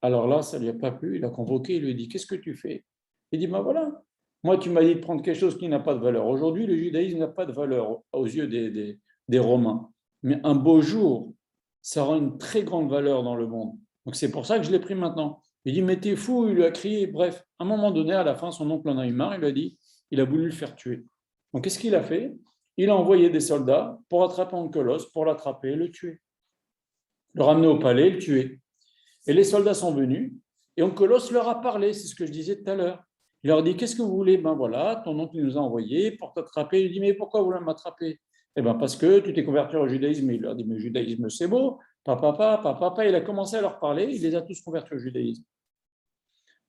Alors là, ça ne lui a pas plu. Il a convoqué, il lui a dit, qu'est-ce que tu fais? Il dit, ben voilà, moi tu m'as dit de prendre quelque chose qui n'a pas de valeur. Aujourd'hui, le judaïsme n'a pas de valeur aux yeux des Romains. Mais un beau jour, ça aura une très grande valeur dans le monde. Donc c'est pour ça que je l'ai pris maintenant. Il dit, mais t'es fou, il lui a crié. Bref, à un moment donné, à la fin, son oncle en a eu marre, il lui a dit, il a voulu le faire tuer. Donc qu'est-ce qu'il a fait? Il a envoyé des soldats pour attraper Onkelos, pour l'attraper et le tuer. Le ramener au palais, le tuer. Et les soldats sont venus, et Onkelos leur a parlé, c'est ce que je disais tout à l'heure. Il leur dit, qu'est-ce que vous voulez? Ben voilà, ton oncle nous a envoyé pour t'attraper. Il dit, mais pourquoi vous voulez m'attraper? Eh bien, parce que tu t'es converti au judaïsme. Et il leur dit, mais le judaïsme, c'est beau. Papa. Il a commencé à leur parler, il les a tous convertis au judaïsme.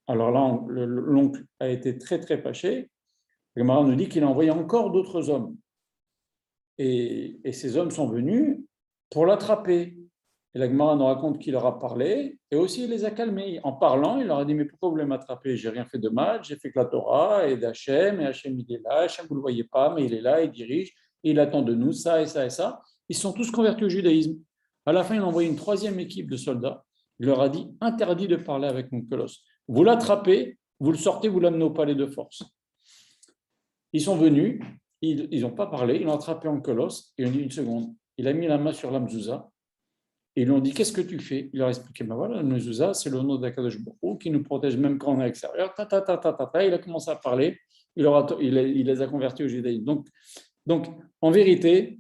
Alors là, l'oncle a été très, très fâché. Le Gemara nous dit qu'il a envoyé encore d'autres hommes. Et ces hommes sont venus pour l'attraper. Et la Gemara nous raconte qu'il leur a parlé et aussi il les a calmés. En parlant, il leur a dit, mais pourquoi vous voulez m'attraper? J'ai rien fait de mal, j'ai fait que la Torah et d'Hachem, et Hachem il est là, Hachem vous ne le voyez pas, mais il est là, il dirige, et il attend de nous ça et ça et ça. Ils sont tous convertis au judaïsme. À la fin, il a envoyé une troisième équipe de soldats. Il leur a dit, interdit de parler avec mon colosse. Vous l'attrapez, vous le sortez, vous l'amenez au palais de force. Ils sont venus, ils n'ont pas parlé, ils l'ont attrapé en colosse, et on dit une seconde. Il a mis la main sur la mezouza. Et ils lui ont dit, qu'est-ce que tu fais? Il leur a expliqué, ben voilà, le mezouza, c'est le nom d'Akadosh Baruch Hu qui nous protège même quand on est à l'extérieur. Il a commencé à parler, il les a convertis au judaïsme. Donc, en vérité,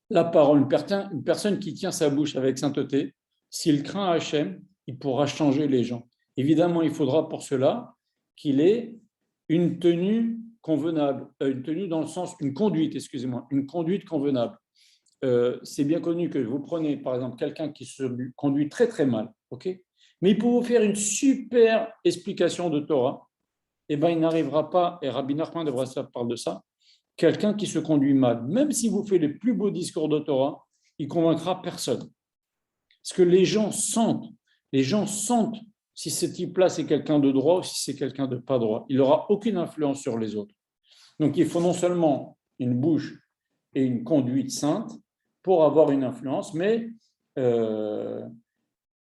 la parole, une personne qui tient sa bouche avec sainteté, s'il craint Hachem, il pourra changer les gens. Évidemment, il faudra pour cela qu'il ait une tenue convenable, une tenue dans le sens, une conduite convenable. C'est bien connu que vous prenez, par exemple, quelqu'un qui se conduit très, très mal, ok, mais il peut vous faire une super explication de Torah, et bien il n'arrivera pas, et Rabbi Nachman de Breslev parle de ça, quelqu'un qui se conduit mal, même si vous faites les plus beaux discours de Torah, il convaincra personne. Parce que les gens sentent si ce type-là c'est quelqu'un de droit ou si c'est quelqu'un de pas droit. Il n'aura aucune influence sur les autres. Donc il faut non seulement une bouche et une conduite sainte pour avoir une influence, mais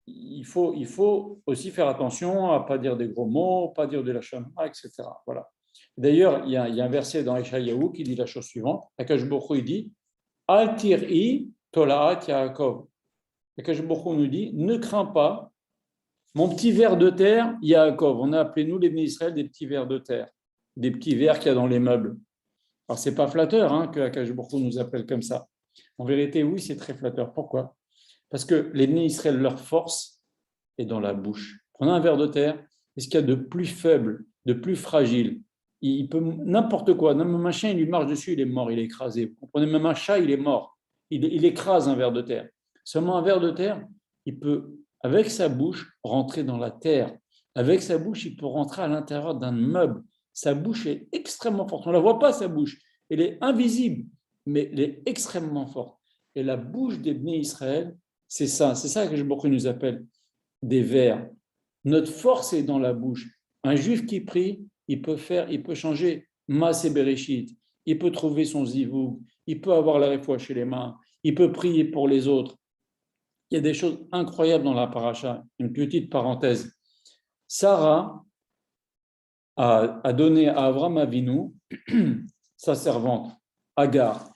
il faut aussi faire attention à ne pas dire des gros mots, pas dire de la chanma, etc. Voilà. D'ailleurs, il y a un verset dans Eshayahu qui dit la chose suivante. Akash Baruch Hu, il dit Al tir'i tolaat Yaakov. Akash Baruch Hu nous dit ne crains pas mon petit ver de terre, Yaakov. On a appelé nous les Bnei Israël des petits vers de terre, des petits vers qu'il y a dans les meubles. Alors, ce n'est pas flatteur que Akash Baruch Hu nous appelle comme ça. En vérité, oui, c'est très flatteur. Pourquoi? Parce que les Bnei Israël, leur force est dans la bouche. Prenez un ver de terre, est-ce qu'il y a de plus faible, de plus fragile? Il peut n'importe quoi. Même un chien, il lui marche dessus, il est mort, il est écrasé. Vous comprenez, même un chat, il est mort. Il écrase un ver de terre. Seulement un ver de terre, il peut, avec sa bouche, rentrer dans la terre. Avec sa bouche, il peut rentrer à l'intérieur d'un meuble. Sa bouche est extrêmement forte. On ne la voit pas, sa bouche. Elle est invisible, mais elle est extrêmement forte. Et la bouche des Bnei Israël, c'est ça que Baruch Hu nous appelle des vers. Notre force est dans la bouche. Un juif qui prie, il peut changer Maaseh Bereshit, il peut trouver son zivoug, il peut avoir la réfoua chez les mains, il peut prier pour les autres. Il y a des choses incroyables dans la paracha. Une petite parenthèse. Sarah a donné à Avram Avinu sa servante, Agar.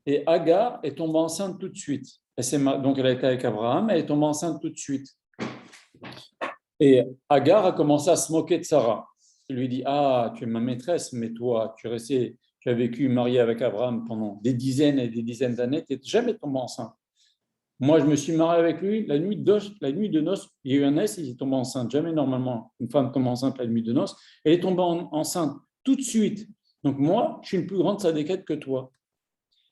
Et Agar est tombée enceinte tout de suite. Donc elle a été avec Abraham, elle est tombée enceinte tout de suite. Et Agar a commencé à se moquer de Sarah. Il lui dit, ah, tu es ma maîtresse, mais toi, tu as vécu marié avec Abraham pendant des dizaines et des dizaines d'années, tu n'es jamais tombée enceinte. Moi, je me suis marié avec lui la nuit de noces, il y a eu un S, il est tombé enceinte. Jamais normalement une femme tombe enceinte la nuit de noces. Elle est tombée enceinte tout de suite. Donc moi, je suis une plus grande sadéquette que toi.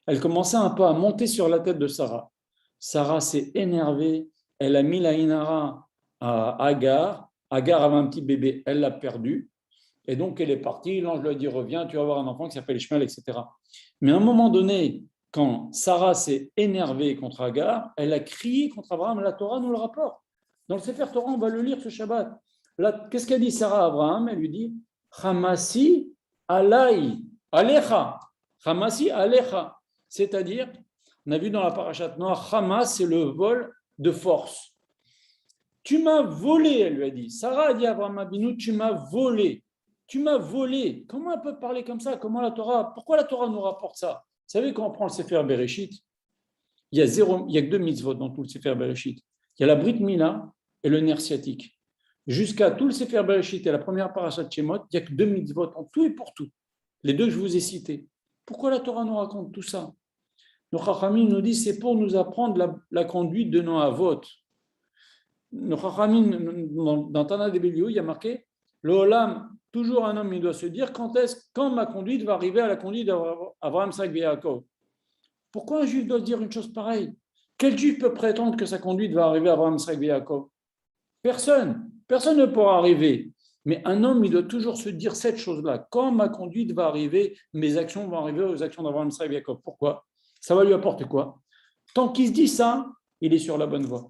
Elle commençait un peu à monter sur la tête de Sarah. Sarah s'est énervée, elle a mis la inara à Agar. Agar avait un petit bébé, elle l'a perdu. Et donc, elle est partie, l'ange lui a dit, reviens, tu vas avoir un enfant qui s'appelle Ishmael, etc. Mais à un moment donné, quand Sarah s'est énervée contre Agar, elle a crié contre Abraham. La Torah nous le rapporte. Dans le Sefer Torah, on va le lire ce Shabbat. Là, qu'est-ce qu'a dit Sarah à Abraham? Elle lui dit, Hamasi alai, Alecha. Hamasi Alecha. C'est-à-dire, on a vu dans la parashat Noach, Hamas, c'est le vol de force. Tu m'as volé, elle lui a dit. Sarah a dit à Abraham Abinu, tu m'as volé. Tu m'as volé. Comment elle peut parler comme ça? Pourquoi la Torah nous rapporte ça? Vous savez, quand on prend le Sefer Bereshit, il y a que 2 mitzvot dans tout le Sefer Bereshit. Il y a la Brit Mila et le ner sciatique. Jusqu'à tout le Sefer Bereshit et la première parashat Shemot, il n'y a que 2 mitzvot en tout et pour tout. Les 2 que je vous ai cités. Pourquoi la Torah nous raconte tout ça? Nos Chachamim nous disent c'est pour nous apprendre la conduite de nos avot. Nos Chachamim, dans Tana de Beliou, il y a marqué le Olam, toujours un homme, il doit se dire quand ma conduite va arriver à la conduite d'Abraham, Isaac et Yaakov. Pourquoi un juif doit dire une chose pareille? Quel juif peut prétendre que sa conduite va arriver à Abraham, Isaac et Yaakov? Personne. Personne ne pourra arriver. Mais un homme, il doit toujours se dire cette chose-là. Quand ma conduite va arriver, mes actions vont arriver aux actions d'Abraham, Isaac et Yaakov. Pourquoi? Ça va lui apporter quoi? Tant qu'il se dit ça, il est sur la bonne voie.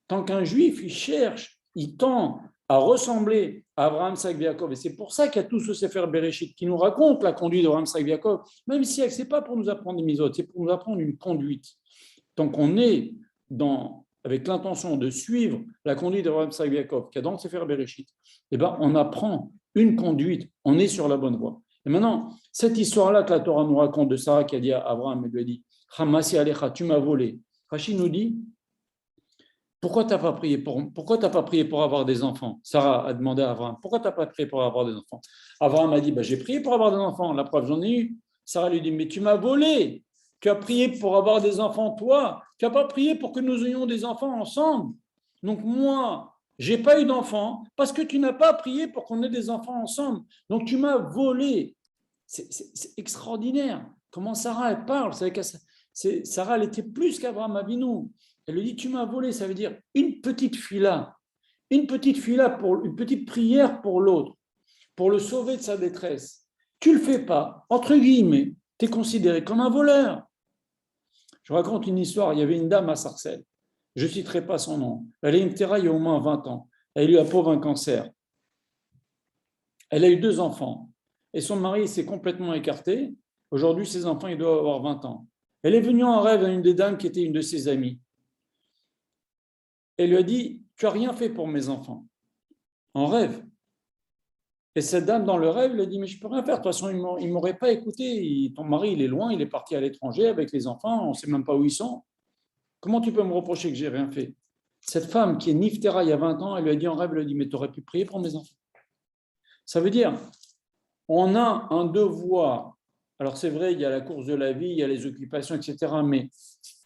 Tant qu'un juif, il cherche, il tend à ressembler à Abraham, Isaac et Yaakov. Et c'est pour ça qu'il y a tout ce Sefer Bereshit qui nous raconte la conduite d'Abraham, Isaac et Yaakov, même si ce n'est pas pour nous apprendre des mitzvot, c'est pour nous apprendre une conduite. Tant qu'on est avec l'intention de suivre la conduite d'Abraham, Isaac et Yaakov, qu'il y a dans le Sefer Bereshit, eh ben, on apprend une conduite, on est sur la bonne voie. Et maintenant, cette histoire-là que la Torah nous raconte de Sarah qui a dit à Abraham, elle lui a dit Hamasi Alecha, tu m'as volé. Rachid nous dit pourquoi tu n'as pas prié pour avoir des enfants? Sarah a demandé à Abraham pourquoi tu n'as pas prié pour avoir des enfants? Abraham a dit j'ai prié pour avoir des enfants, la preuve j'en ai eu. Sarah lui dit mais tu m'as volé. Tu as prié pour avoir des enfants, toi. Tu n'as pas prié pour que nous ayons des enfants ensemble. Donc moi, je n'ai pas eu d'enfants parce que tu n'as pas prié pour qu'on ait des enfants ensemble. Donc tu m'as volé. C'est extraordinaire. Comment Sarah, elle parle. Sarah, elle était plus qu'Abraham Avinu. Elle lui dit, tu m'as volé. Ça veut dire une petite fila. Une petite prière pour l'autre, pour le sauver de sa détresse. Tu ne le fais pas. Entre guillemets, tu es considéré comme un voleur. Je raconte une histoire. Il y avait une dame à Sarcelles. Je ne citerai pas son nom. Elle est une terra il y a au moins 20 ans. Elle a eu la pauvre un cancer. Elle a eu 2 enfants. Et son mari s'est complètement écarté. Aujourd'hui, ses enfants, ils doivent avoir 20 ans. Elle est venue en rêve à une des dames qui était une de ses amies. Elle lui a dit, tu n'as rien fait pour mes enfants. En rêve. Et cette dame, dans le rêve, elle a dit, mais je ne peux rien faire. De toute façon, il ne m'aurait pas écouté. Ton mari, il est loin, il est parti à l'étranger avec les enfants. On ne sait même pas où ils sont. Comment tu peux me reprocher que je n'ai rien fait? Cette femme qui est Niftera il y a 20 ans, elle lui a dit en rêve, elle lui a dit, mais tu aurais pu prier pour mes enfants. Ça veut dire, on a un devoir. Alors c'est vrai, il y a la course de la vie, il y a les occupations, etc. Mais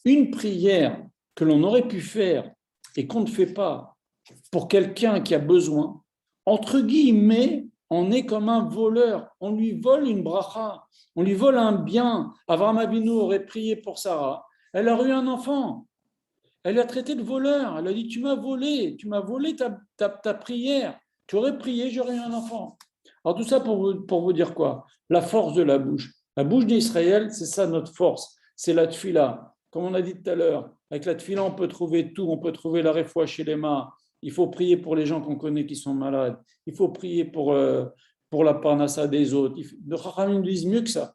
une prière que l'on aurait pu faire et qu'on ne fait pas pour quelqu'un qui a besoin, entre guillemets, on est comme un voleur. On lui vole une bracha, on lui vole un bien. Avraham Avinu aurait prié pour Sarah. Elle aurait eu un enfant. Elle l'a traité de voleur. Elle a dit, tu m'as volé ta prière. Tu aurais prié, j'aurais eu un enfant. Alors tout ça pour vous dire quoi? La force de la bouche. La bouche d'Israël, c'est ça notre force. C'est la tfila. Comme on a dit tout à l'heure, avec la tfila, on peut trouver tout. On peut trouver la refoua chez les mains. Il faut prier pour les gens qu'on connaît qui sont malades. Il faut prier pour la parnassa des autres. Les Chachamim disent mieux que ça.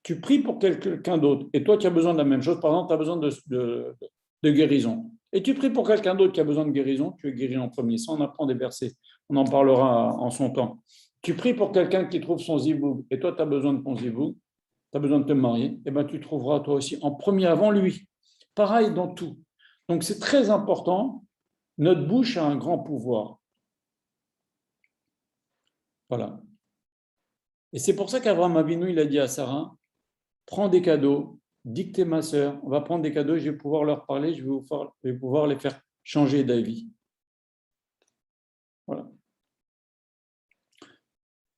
Tu pries pour quelqu'un d'autre. Et toi, tu as besoin de la même chose. Par exemple, tu as besoin de guérison. Et tu pries pour quelqu'un d'autre qui a besoin de guérison. Tu es guéri en premier. Ça, on apprend des versets. On en parlera en son temps. Tu pries pour quelqu'un qui trouve son ziboug. Et toi, tu as besoin de ton ziboug. Tu as besoin de te marier. Et bien, tu trouveras toi aussi en premier avant lui. Pareil dans tout. Donc, c'est très important. Notre bouche a un grand pouvoir. Voilà. Et c'est pour ça qu'Abraham Avinu, il a dit à Sarah, prends des cadeaux, dis que t'es ma sœur, on va prendre des cadeaux, je vais pouvoir leur parler, je vais pouvoir les faire changer d'avis. Voilà.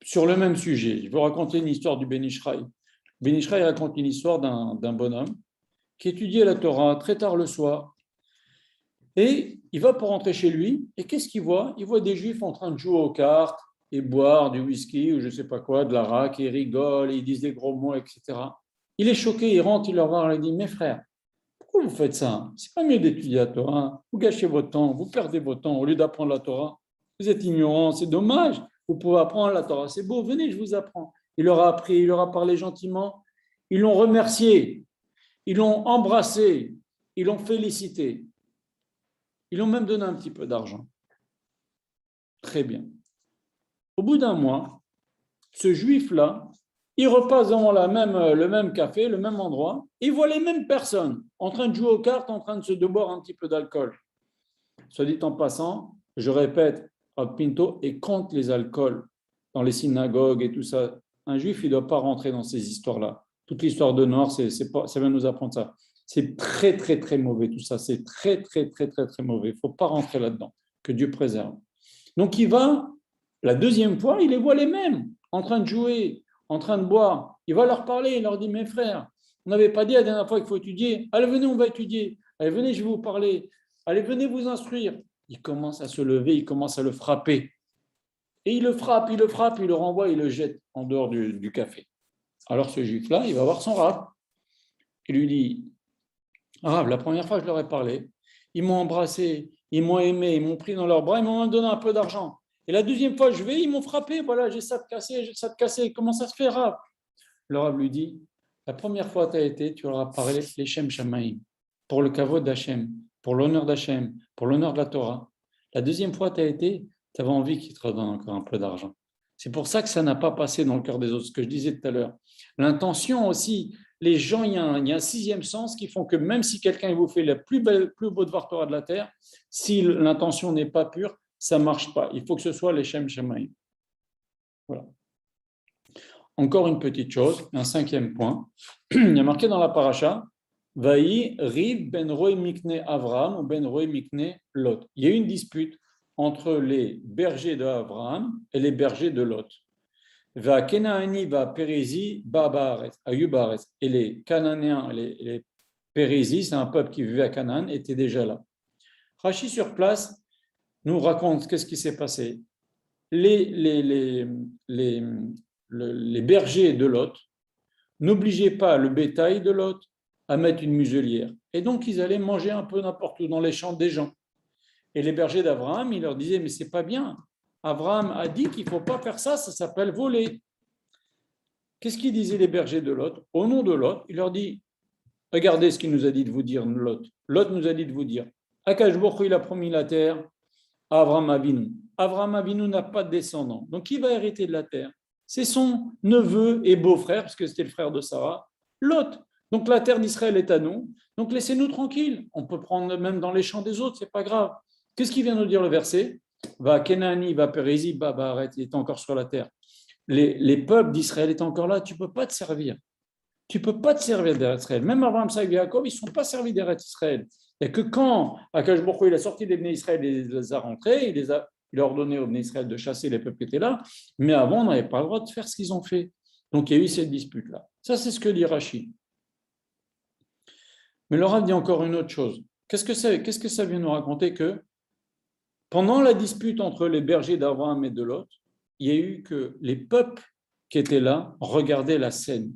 Sur le même sujet, je vais vous raconter une histoire du Ben Ishraï. Ben Ishraï raconte une histoire d'un bonhomme qui étudiait la Torah très tard le soir. Et il va pour rentrer chez lui, et qu'est-ce qu'il voit? Il voit des juifs en train de jouer aux cartes et boire du whisky ou je ne sais pas quoi, de l'arak, et ils rigolent, et ils disent des gros mots, etc. Il est choqué, il rentre, il leur parle, il dit, mes frères, pourquoi vous faites ça? C'est pas mieux d'étudier la Torah, vous gâchez votre temps, vous perdez votre temps au lieu d'apprendre la Torah. Vous êtes ignorants, c'est dommage, vous pouvez apprendre la Torah, c'est beau, venez, je vous apprends. il leur a appris, il leur a parlé gentiment, ils l'ont remercié, ils l'ont embrassé, ils l'ont félicité. Ils l'ont même donné un petit peu d'argent. Très bien. Au bout d'un mois, ce juif-là, il repasse devant le même café, le même endroit, il voit les mêmes personnes en train de jouer aux cartes, en train de se boire un petit peu d'alcool. Soit dit en passant, je répète, Pinto est contre les alcools dans les synagogues et tout ça. Un juif, il ne doit pas rentrer dans ces histoires-là. Toute l'histoire de Noir, ça va nous apprendre ça. C'est très, très, très mauvais tout ça. C'est très, très, très, très, très mauvais. Il ne faut pas rentrer là-dedans. Que Dieu préserve. Donc, il va, la deuxième fois, il les voit les mêmes, en train de jouer, en train de boire. Il va leur parler, il leur dit, mes frères, on n'avait pas dit la dernière fois qu'il faut étudier. Allez, venez, on va étudier. Allez, venez, je vais vous parler. Allez, venez vous instruire. Il commence à se lever, il commence à le frapper. Et il le frappe, il le renvoie, il le jette en dehors du café. Alors ce juif-là, il va voir son rab. Il lui dit, Rab, la première fois je leur ai parlé, ils m'ont embrassé, ils m'ont aimé, ils m'ont pris dans leurs bras, ils m'ont même donné un peu d'argent. Et la deuxième fois je vais, ils m'ont frappé, voilà, j'ai ça de cassé, j'ai ça de cassé. Comment ça se fait, Rab? Le Rab lui dit, la première fois tu as été, tu leur as parlé les Shem Shamaïm, pour le kavod d'Hachem, pour l'honneur d'Hachem, pour l'honneur de la Torah. La deuxième fois tu as été, tu avais envie qu'ils te redonnent encore un peu d'argent. C'est pour ça que ça n'a pas passé dans le cœur des autres, ce que je disais tout à l'heure. L'intention aussi, les gens, il y a un sixième sens qui font que même si quelqu'un vous fait le plus beau devoir Torah de la terre, si l'intention n'est pas pure, ça ne marche pas. Il faut que ce soit les Shem Shamaïm. Voilà. Encore une petite chose, un cinquième point. Il y a marqué dans la paracha, Vaï Riv ben Roy Mikne Avram ou ben Roy Mikne Lot. Il y a eu une dispute entre les bergers d'Abraham et les bergers de Lot. Va Kenaani va Pérézi Babaret, Ayubaret. Et les Cananéens, les Pérézis, c'est un peuple qui vivait à Canaan, étaient déjà là. Rachi sur place nous raconte qu'est-ce qui s'est passé. Les bergers de Lot n'obligeaient pas le bétail de Lot à mettre une muselière. Et donc, ils allaient manger un peu n'importe où dans les champs des gens. Et les bergers d'Abraham, ils leur disaient, mais c'est pas bien. Abraham a dit qu'il ne faut pas faire ça, ça s'appelle voler. Qu'est-ce qu'ils disaient les bergers de Lot? Au nom de Lot, il leur dit, regardez ce qu'il nous a dit de vous dire, Lot. Lot nous a dit de vous dire, Akash Baruch Hu, il a promis la terre à Abraham Avinu. Abraham Avinu n'a pas de descendant. Donc, qui va hériter de la terre? C'est son neveu et beau-frère, parce que c'était le frère de Sarah, Lot. Donc, la terre d'Israël est à nous. Donc, laissez-nous tranquilles. On peut prendre même dans les champs des autres, c'est pas grave. Qu'est-ce qu'il vient nous dire le verset? Va Kenani, va Pérézi, Babaret, il est encore sur la terre. Les peuples d'Israël étaient encore là, tu ne peux pas te servir. Tu ne peux pas te servir d'Eretz Israël. Même Abraham, Isaac et Jacob, ils ne sont pas servis d'Eretz Israël. Il n'y a que quand Akash Baruch Hu, il a sorti des Bnei Israël, il les a rentrés, il a ordonné aux Bnei Israël de chasser les peuples qui étaient là, mais avant, on n'avait pas le droit de faire ce qu'ils ont fait. Donc, il y a eu cette dispute-là. Ça, c'est ce que dit Rashi. Mais le Rav dit encore une autre chose. Qu'est-ce que ça vient nous raconter? Que pendant la dispute entre les bergers d'Abraham et de Lot, il y a eu que les peuples qui étaient là regardaient la scène.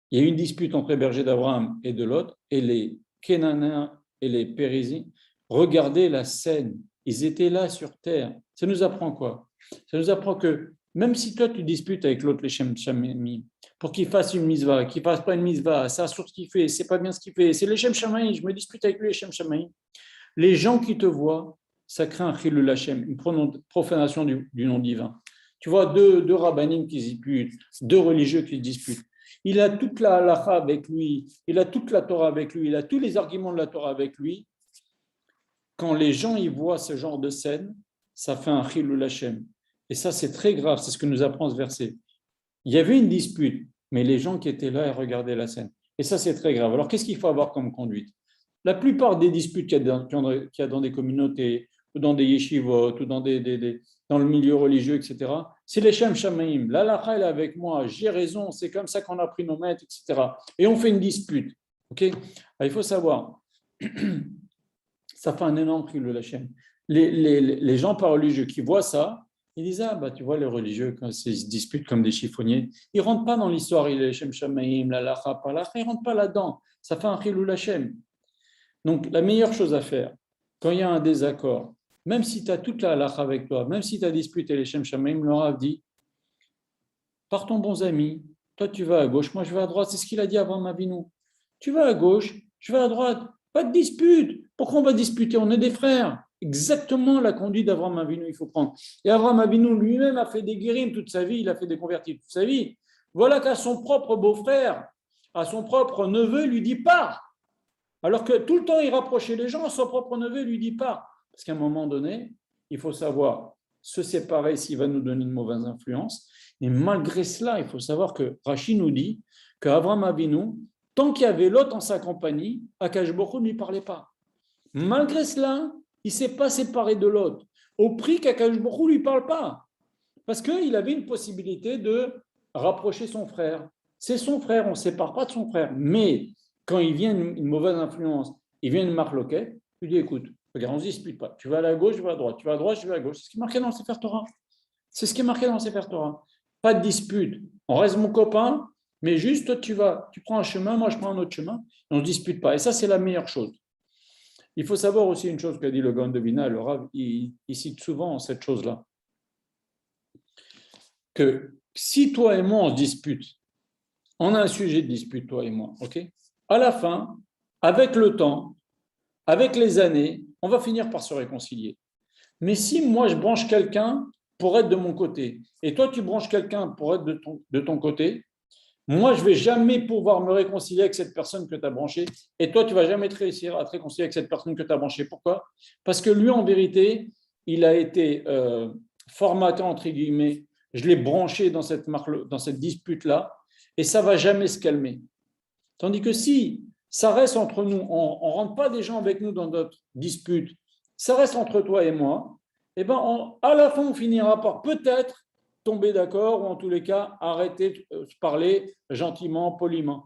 Il y a eu une dispute entre les bergers d'Abraham et de Lot, et les Kénanéens et les Périzis regardaient la scène. Ils étaient là sur terre. Ça nous apprend quoi? Ça nous apprend que même si toi tu disputes avec l'autre, les Shem Shamaïm, pour qu'il fasse une misva, qu'il ne fasse pas une misva, ça sur ce qu'il fait, c'est pas bien ce qu'il fait, c'est les Shem Shamaïm, je me dispute avec lui, les Shem Shamaïm. Les gens qui te voient, ça crée un chilul Hashem, une profanation du nom divin. Tu vois deux rabbinim qui se disputent, deux religieux qui se disputent. Il a toute la halakha avec lui, il a toute la Torah avec lui, il a tous les arguments de la Torah avec lui. Quand les gens y voient ce genre de scène, ça fait un chilul Hashem. Et ça, c'est très grave, c'est ce que nous apprend ce verset. Il y avait une dispute, mais les gens qui étaient là, ils regardaient la scène. Et ça, c'est très grave. Alors, qu'est-ce qu'il faut avoir comme conduite? La plupart des disputes qu'il y a dans des communautés, ou dans des yeshivot, ou dans le milieu religieux, etc., c'est les Shem Shamaïm. L'halakha, elle est avec moi, j'ai raison, c'est comme ça qu'on a pris nos maîtres, etc. Et on fait une dispute. Okay. Alors, il faut savoir, ça fait un énorme prix le Hachem. Les gens pas religieux qui voient ça, ils disent, ah, bah, tu vois, les religieux, quand ils se disputent comme des chiffonniers, ils ne rentrent pas dans l'histoire, les Shem Shamaïm, l'halakha, pas l'halakha, ils ne rentrent pas là-dedans. Ça fait un chilul Hashem. Donc, la meilleure chose à faire, quand il y a un désaccord, même si tu as toute la halakha avec toi, même si tu as disputé les Shem Shamaïm, le Rav dit, par ton bon ami. Toi, tu vas à gauche, moi, je vais à droite. C'est ce qu'il a dit avant Avinu. Tu vas à gauche, je vais à droite. Pas de dispute. Pourquoi on va disputer? On est des frères. Exactement la conduite d'Avraham Avinu, il faut prendre. Et Avraham Avinu lui-même a fait des guérims toute sa vie, il a fait des convertis toute sa vie. Voilà qu'à son propre beau-frère, à son propre neveu, il lui dit pars. Alors que tout le temps, il rapprochait les gens, son propre neveu lui dit pars. Parce qu'à un moment donné, il faut savoir se séparer s'il va nous donner une mauvaise influence. Et malgré cela, il faut savoir que Rachid nous dit qu'Avraham Avinu, tant qu'il y avait Lot en sa compagnie, Akash Baruch Hu ne lui parlait pas. Malgré cela, il ne s'est pas séparé de Lot, au prix qu'Akash Baruch Hu ne lui parle pas. Parce qu'il avait une possibilité de rapprocher son frère. C'est son frère, on ne se sépare pas de son frère. Mais quand il vient une mauvaise influence, il vient une marloquette, il lui dit écoute, regarde, on ne se dispute pas. Tu vas à la gauche, je vais à droite. Tu vas à droite, je vais à gauche. C'est ce qui est marqué dans le Sefer Torah. C'est ce qui est marqué dans le Sefer Torah. Pas de dispute. On reste mon copain, mais juste toi, tu prends un chemin, moi je prends un autre chemin, et on ne se dispute pas. Et ça, c'est la meilleure chose. Il faut savoir aussi une chose qu'a dit le Gaon de Vilna, le Rav, il cite souvent cette chose-là. Que si toi et moi on se dispute, on a un sujet de dispute, toi et moi, ok? À la fin, avec le temps, avec les années, on va finir par se réconcilier. Mais si moi je branche quelqu'un pour être de mon côté, et toi tu branches quelqu'un pour être de ton côté, moi je ne vais jamais pouvoir me réconcilier avec cette personne que tu as branchée, et toi tu ne vas jamais réussir à te réconcilier avec cette personne que tu as branchée. Pourquoi? Parce que lui, en vérité, il a été formaté, entre guillemets, je l'ai branché dans cette dispute-là, et ça ne va jamais se calmer. Tandis que si ça reste entre nous, on ne rentre pas des gens avec nous dans notre dispute, ça reste entre toi et moi, et ben à la fin, on finira par peut-être tomber d'accord, ou en tous les cas, arrêter de se parler gentiment, poliment,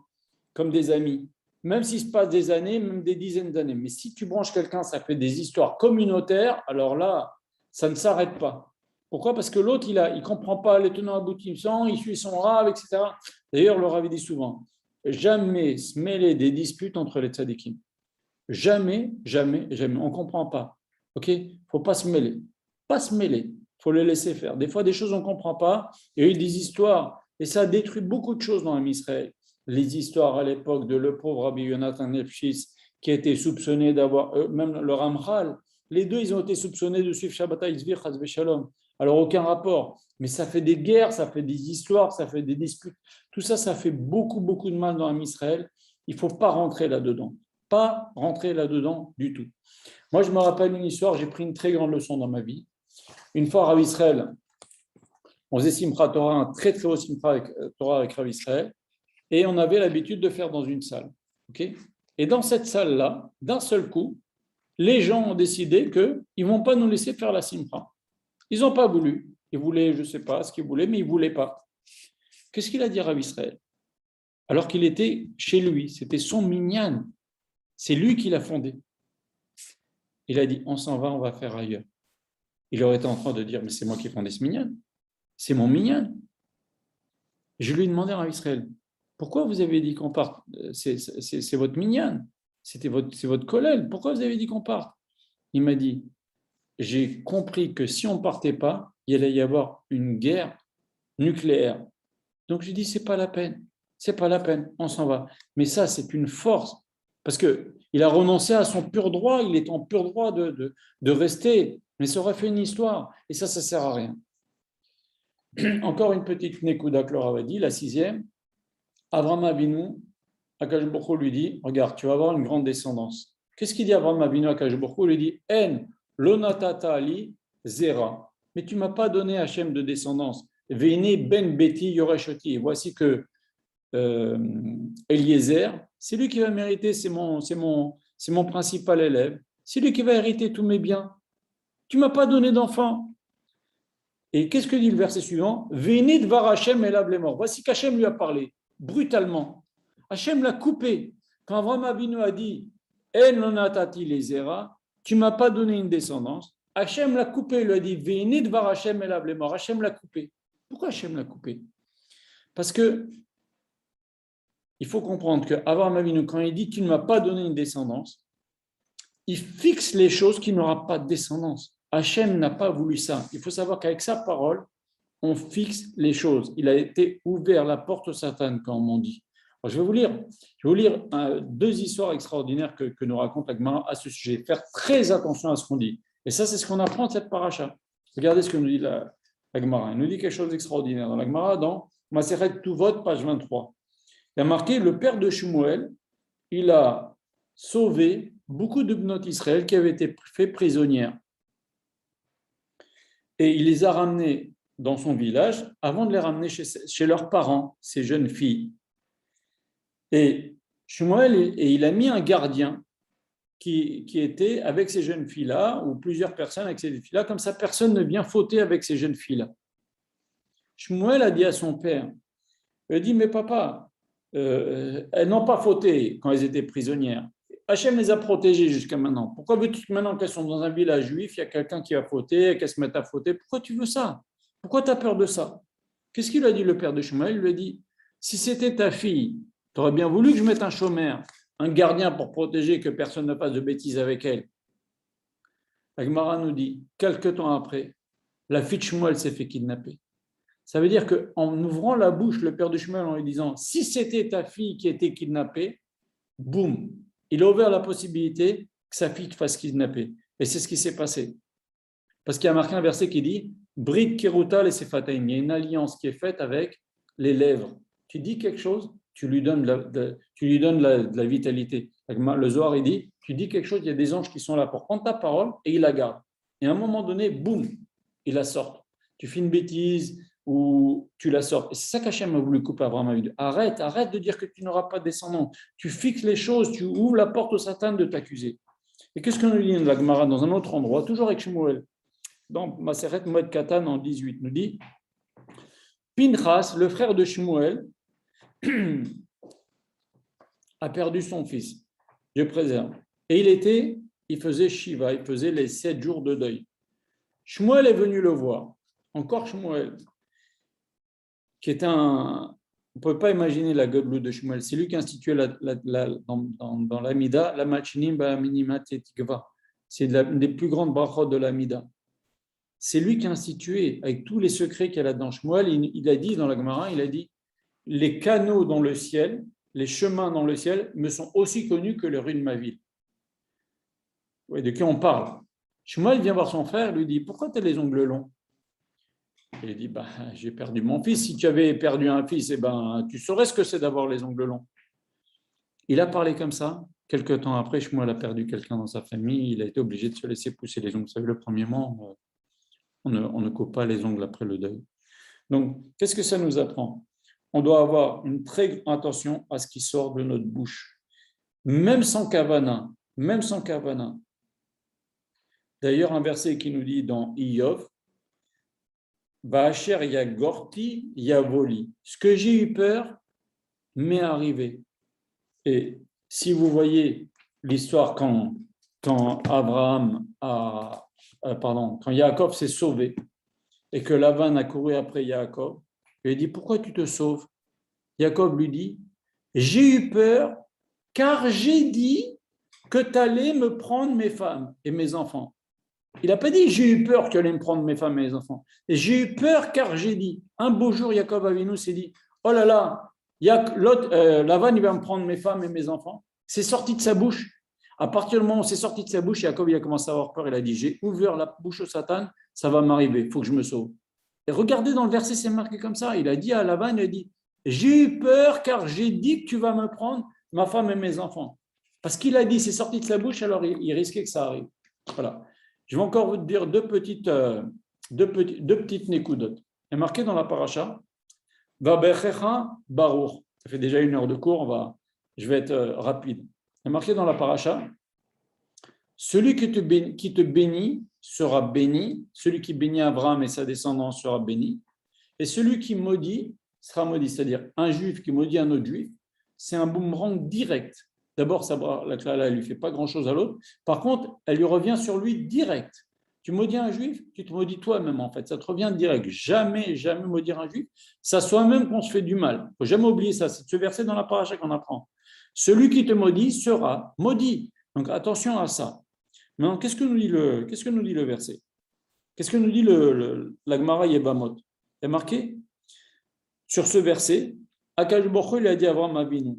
comme des amis. Même s'il se passe des années, même des dizaines d'années. Mais si tu branches quelqu'un, ça fait des histoires communautaires, alors là, ça ne s'arrête pas. Pourquoi? Parce que l'autre, il ne comprend pas les tenants aboutissants, il suit son rave, etc. D'ailleurs, le Rav dit souvent, jamais se mêler des disputes entre les tzadikim. Jamais, jamais, jamais. On ne comprend pas. OK? Il ne faut pas se mêler. Pas se mêler. Il faut le laisser faire. Des fois, des choses on ne comprend pas. Il y a eu des histoires. Et ça a détruit beaucoup de choses dans Israël. Les histoires à l'époque de le pauvre Rabbi Yonatan Lefshitz qui a été soupçonné d'avoir, même le Ramchal, les deux, ils ont été soupçonnés de suivre Shabbat Ha'izvir, Chas v'Shalom. Alors, aucun rapport. Mais ça fait des guerres, ça fait des histoires, ça fait des disputes. Tout ça, ça fait beaucoup, beaucoup de mal dans Israël. Il ne faut pas rentrer là-dedans. Pas rentrer là-dedans du tout. Moi, je me rappelle une histoire, j'ai pris une très grande leçon dans ma vie. Une fois, Rav Israël, on faisait Simchat Torah, un très, très haut Simchat Torah avec Rav Israël, et on avait l'habitude de faire dans une salle. Okay? Et dans cette salle-là, d'un seul coup, les gens ont décidé qu'ils ne vont pas nous laisser faire la Simcha. Ils n'ont pas voulu. Ils voulaient, je ne sais pas ce qu'ils voulaient, mais ils ne voulaient pas. Qu'est-ce qu'il a dit Rav Israël? Alors qu'il était chez lui, c'était son minyan. C'est lui qui l'a fondé. Il a dit, on s'en va, on va faire ailleurs. Il aurait été en train de dire, mais c'est moi qui ai fondé ce minyan. C'est mon minyan. Je lui ai demandé à Israël, pourquoi vous avez dit qu'on parte? C'est votre minyan. C'est votre collègue. Pourquoi vous avez dit qu'on parte? Il m'a dit, j'ai compris que si on ne partait pas, il allait y avoir une guerre nucléaire. Donc j'ai dit, c'est pas la peine. C'est pas la peine, on s'en va. Mais ça, c'est une force. Parce qu'il a renoncé à son pur droit, il est en pur droit de rester. Mais ça aurait fait une histoire. Et ça ne sert à rien. Encore une petite Nekuda que Laura a dit, la 6e. Avraham Avinu, Akash Baruch Hu lui dit, regarde, tu vas avoir une grande descendance. Qu'est-ce qu'il dit Avraham Avinu, Akash Baruch Hu? Il lui dit, En, lonatata ali, zera. Mais tu ne m'as pas donné Hachem de descendance. Veine ben beti yoreshoti. Voici que Eliezer, c'est lui qui va mériter, c'est mon principal élève. C'est lui qui va hériter tous mes biens. Tu ne m'as pas donné d'enfant. Et qu'est-ce que dit le verset suivant? Veine dvar Hachem elav lemor. Voici qu'Hachem lui a parlé brutalement. Hachem l'a coupé. Quand Avraham Avinu a dit En lonatati lezera, tu ne m'as pas donné une descendance. Hachem l'a coupé, il lui a dit Veine dvar Hachem elav lemor. Hachem l'a coupé. Pourquoi Hachem l'a coupé? Parce que il faut comprendre qu'Avraham Avinu, quand il dit tu ne m'as pas donné une descendance, il fixe les choses qu'il n'aura pas de descendance. Hachem n'a pas voulu ça. Il faut savoir qu'avec sa parole, on fixe les choses. Il a été ouvert la porte au Satan, comme on dit. Alors, je vais vous lire deux histoires extraordinaires que nous raconte la Gemara à ce sujet. Faire très attention à ce qu'on dit. Et ça, c'est ce qu'on apprend de cette paracha. Regardez ce que nous dit la Gemara. Elle nous dit quelque chose d'extraordinaire. Dans la Gemara, dans Maseret Tuvot, page 23, il y a marqué, le père de Shmuel, il a sauvé beaucoup de Bnot Israël qui avaient été fait prisonnières. Et il les a ramenées dans son village avant de les ramener chez leurs parents, ces jeunes filles. Et Shmuel, il a mis un gardien qui était avec ces jeunes filles-là, ou plusieurs personnes avec ces filles-là, comme ça personne ne vient fauter avec ces jeunes filles-là. Shmuel a dit à son père, il a dit, mais papa, elles n'ont pas fauté quand elles étaient prisonnières. Hachem les a protégées jusqu'à maintenant. Pourquoi veux-tu que maintenant qu'elles sont dans un village juif, il y a quelqu'un qui va fauter, qu'elles se mettent à fauter? Pourquoi tu veux ça? Pourquoi tu as peur de ça? Qu'est-ce qu'il a dit le père de Shmuel? Il lui a dit, si c'était ta fille, tu aurais bien voulu que je mette un chômeur, un gardien pour protéger que personne ne fasse de bêtises avec elle. La Gemara nous dit, quelque temps après, la fille de Shmuel s'est fait kidnapper. Ça veut dire qu'en ouvrant la bouche, le père de Shmuel, en lui disant, si c'était ta fille qui était kidnappée, boum, il a ouvert la possibilité que sa fille fasse kidnapper. Et c'est ce qui s'est passé. Parce qu'il y a marqué un verset qui dit, Brit Keruta et Sefataim, il y a une alliance qui est faite avec les lèvres. Tu dis quelque chose, tu lui donnes de la vitalité. Le Zohar, il dit, tu dis quelque chose, il y a des anges qui sont là pour prendre ta parole et ils la gardent. Et à un moment donné, boum, ils la sortent. Tu fais une bêtise ou tu la sors. Et c'est ça qu'Hachem a voulu couper Abraham. Arrête de dire que tu n'auras pas de descendants. Tu fixes les choses, tu ouvres la porte au Satan de t'accuser. Et qu'est-ce qu'on nous dit dans la Gemara, dans un autre endroit, toujours avec Shmuel, dans Maseret Moed Katan en 18, nous dit, Pinchas, le frère de Shmuel, a perdu son fils. Dieu préserve. Et il faisait Shiva, il faisait les 7 jours de deuil. Shmuel est venu le voir. Encore Shmuel, qui est on ne peut pas imaginer la gueule de Shmuel. C'est lui qui a institué dans l'Amida, la Machinim Ba'aminimat et Tikva. C'est une des plus grandes brachot de l'Amida. C'est lui qui a institué, avec tous les secrets qu'il y a dans Shmuel, il a dit dans la Gemara, il a dit, les canaux dans le ciel, les chemins dans le ciel me sont aussi connus que les rues de ma ville. Oui, de qui on parle? Shmuel vient voir son frère, lui dit, pourquoi tu as les ongles longs? Il dit, j'ai perdu mon fils. Si tu avais perdu un fils, tu saurais ce que c'est d'avoir les ongles longs. Il a parlé comme ça. Quelque temps après, Shmuel a perdu quelqu'un dans sa famille. Il a été obligé de se laisser pousser les ongles. Vous savez, le premier mois, on ne coupe pas les ongles après le deuil. Donc, qu'est-ce que ça nous apprend? On doit avoir une très grande attention à ce qui sort de notre bouche. Même sans kavana. D'ailleurs, un verset qui nous dit dans Iyov, Ba'asher yagorti yavoli. Ce que j'ai eu peur m'est arrivé. Et si vous voyez l'histoire quand Yaakov s'est sauvé et que Lavan a couru après Yaakov, il lui dit, pourquoi tu te sauves? Yaakov lui dit, j'ai eu peur car j'ai dit que tu allais me prendre mes femmes et mes enfants. Il n'a pas dit, j'ai eu peur que tu allais me prendre mes femmes et mes enfants. Et j'ai eu peur car j'ai dit. Un beau jour, Yaakov Avinu s'est dit, oh là là, Lavan, il va me prendre mes femmes et mes enfants. C'est sorti de sa bouche. À partir du moment où c'est sorti de sa bouche, Yaakov il a commencé à avoir peur. Il a dit, j'ai ouvert la bouche au Satan, ça va m'arriver, il faut que je me sauve. Et regardez dans le verset, c'est marqué comme ça. Il a dit à Lavan, il a dit, j'ai eu peur car j'ai dit que tu vas me prendre ma femme et mes enfants. Parce qu'il a dit, c'est sorti de sa bouche, alors il risquait que ça arrive. Voilà. Je vais encore vous dire deux petites nékoudotes. Il est marqué dans la paracha, Vabechecha Baruch. Ça fait déjà 1 heure de cours, je vais être rapide. Il est marqué dans la paracha, celui qui te bénit sera béni, celui qui bénit Abraham et sa descendance sera béni, et celui qui maudit sera maudit. C'est-à-dire un juif qui maudit un autre juif, c'est un boomerang direct. D'abord, la klala, elle ne lui fait pas grand-chose à l'autre. Par contre, elle lui revient sur lui direct. Tu maudis un juif, tu te maudis toi-même en fait. Ça te revient direct. Jamais maudire un juif. Ça soi-même qu'on se fait du mal. Il ne faut jamais oublier ça. C'est ce verset dans la paracha qu'on apprend. Celui qui te maudit sera maudit. Donc attention à ça. Maintenant, qu'est-ce que nous dit le verset? Qu'est-ce que nous dit la Gemara Yebamot? Il y a marqué sur ce verset, Akadosh Baruch Hu, il a dit à Avraham Avinu,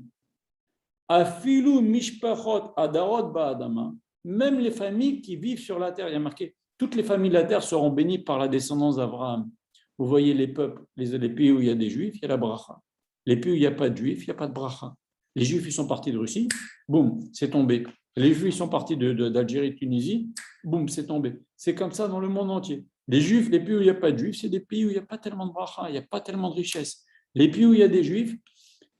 Afilu mishpachot adarot ba'adama, même les familles qui vivent sur la terre, il y a marqué, toutes les familles de la terre seront bénies par la descendance d'Abraham. Vous voyez les peuples, les pays où il y a des juifs, il y a la bracha. Les pays où il n'y a pas de juifs, il n'y a pas de bracha. Les juifs, ils sont partis de Russie, boum, c'est tombé. Les juifs, ils sont partis d'Algérie, de Tunisie, boum, c'est tombé. C'est comme ça dans le monde entier. Les juifs, les pays où il n'y a pas de juifs, c'est des pays où il n'y a pas tellement de bracha, il n'y a pas tellement de richesse. Les pays où il y a des juifs,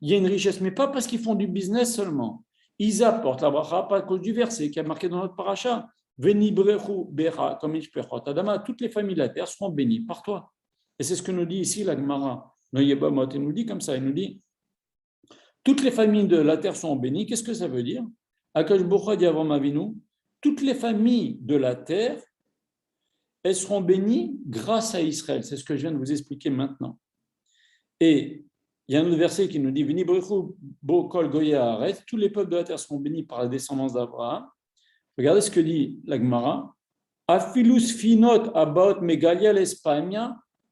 il y a une richesse, mais pas parce qu'ils font du business seulement. Ils apportent la bracha pas à cause du verset qui a marqué dans notre paracha. Venibrechu becha, comme Adama, toutes les familles de la terre seront bénies par toi. Et c'est ce que nous dit ici la Gemara. Il nous dit comme ça, il nous dit toutes les familles de la terre sont bénies. Qu'est-ce que ça veut dire? Akadosh Baruch Hu dit avant Avinu, toutes les familles de la terre, elles seront bénies grâce à Israël. C'est ce que je viens de vous expliquer maintenant. Et il y a un autre verset qui nous dit tous les peuples de la terre seront bénis par la descendance d'Abraham. Regardez ce que dit la Gemara. Afilus finot abaot megalia l'Espagne,